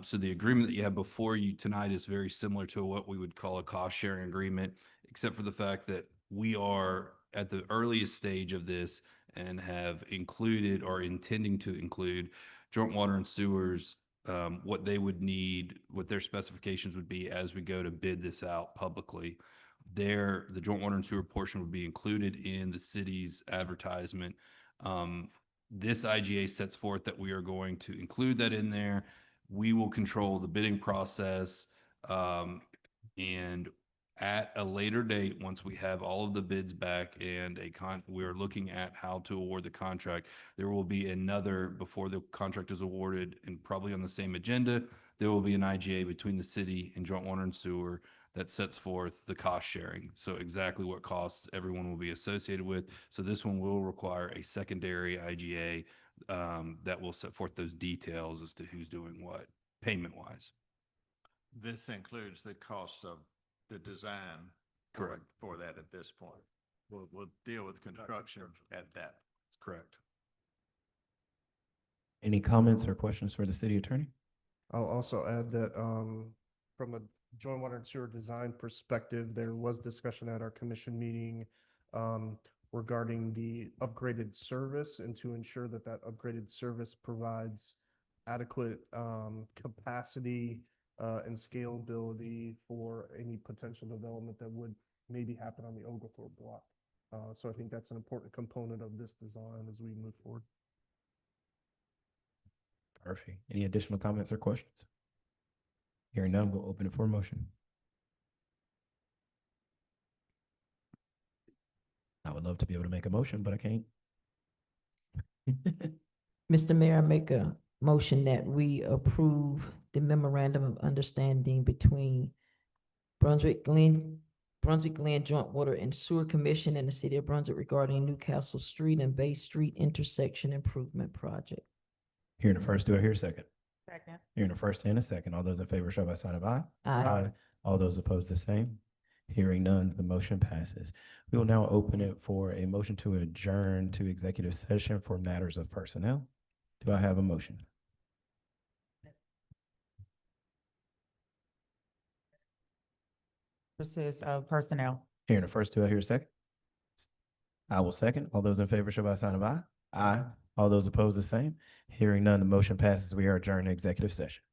So the agreement that you have before you tonight is very similar to what we would call a cost sharing agreement, except for the fact that we are at the earliest stage of this and have included or intending to include Joint Water and Sewers, what they would need, what their specifications would be as we go to bid this out publicly. The Joint Water and Sewer portion would be included in the city's advertisement. This IGA sets forth that we are going to include that in there. We will control the bidding process. And at a later date, once we have all of the bids back and we're looking at how to award the contract, there will be another, before the contract is awarded and probably on the same agenda, there will be an IGA between the city and Joint Water and Sewer that sets forth the cost sharing. So exactly what costs everyone will be associated with. So this one will require a secondary IGA that will set forth those details as to who's doing what payment wise. This includes the cost of the design. Correct. For that at this point. We'll deal with construction at that. That's correct. Any comments or questions for the city attorney? I'll also add that from a joint water and sewer design perspective, there was discussion at our commission meeting regarding the upgraded service and to ensure that that upgraded service provides adequate capacity and scalability for any potential development that would maybe happen on the Oglethorpe block. So I think that's an important component of this design as we move forward. Perfect. Any additional comments or questions? Hearing none, we'll open it for a motion. I would love to be able to make a motion, but I can't. Mr. Mayor, I make a motion that we approve the memorandum of understanding between Brunswick Glen Joint Water and Sewer Commission and the City of Brunswick regarding Newcastle Street and Bay Street intersection improvement project. Hearing the first, do I hear a second? Second. Hearing the first and a second. All those in favor show by sign of aye. Aye. All those opposed, the same. Hearing none, the motion passes. We will now open it for a motion to adjourn to executive session for matters of personnel. Do I have a motion? This is personnel. Hearing the first, do I hear a second? I will second. All those in favor show by sign of aye. Aye. All those opposed, the same. Hearing none, the motion passes. We are adjourned to executive session.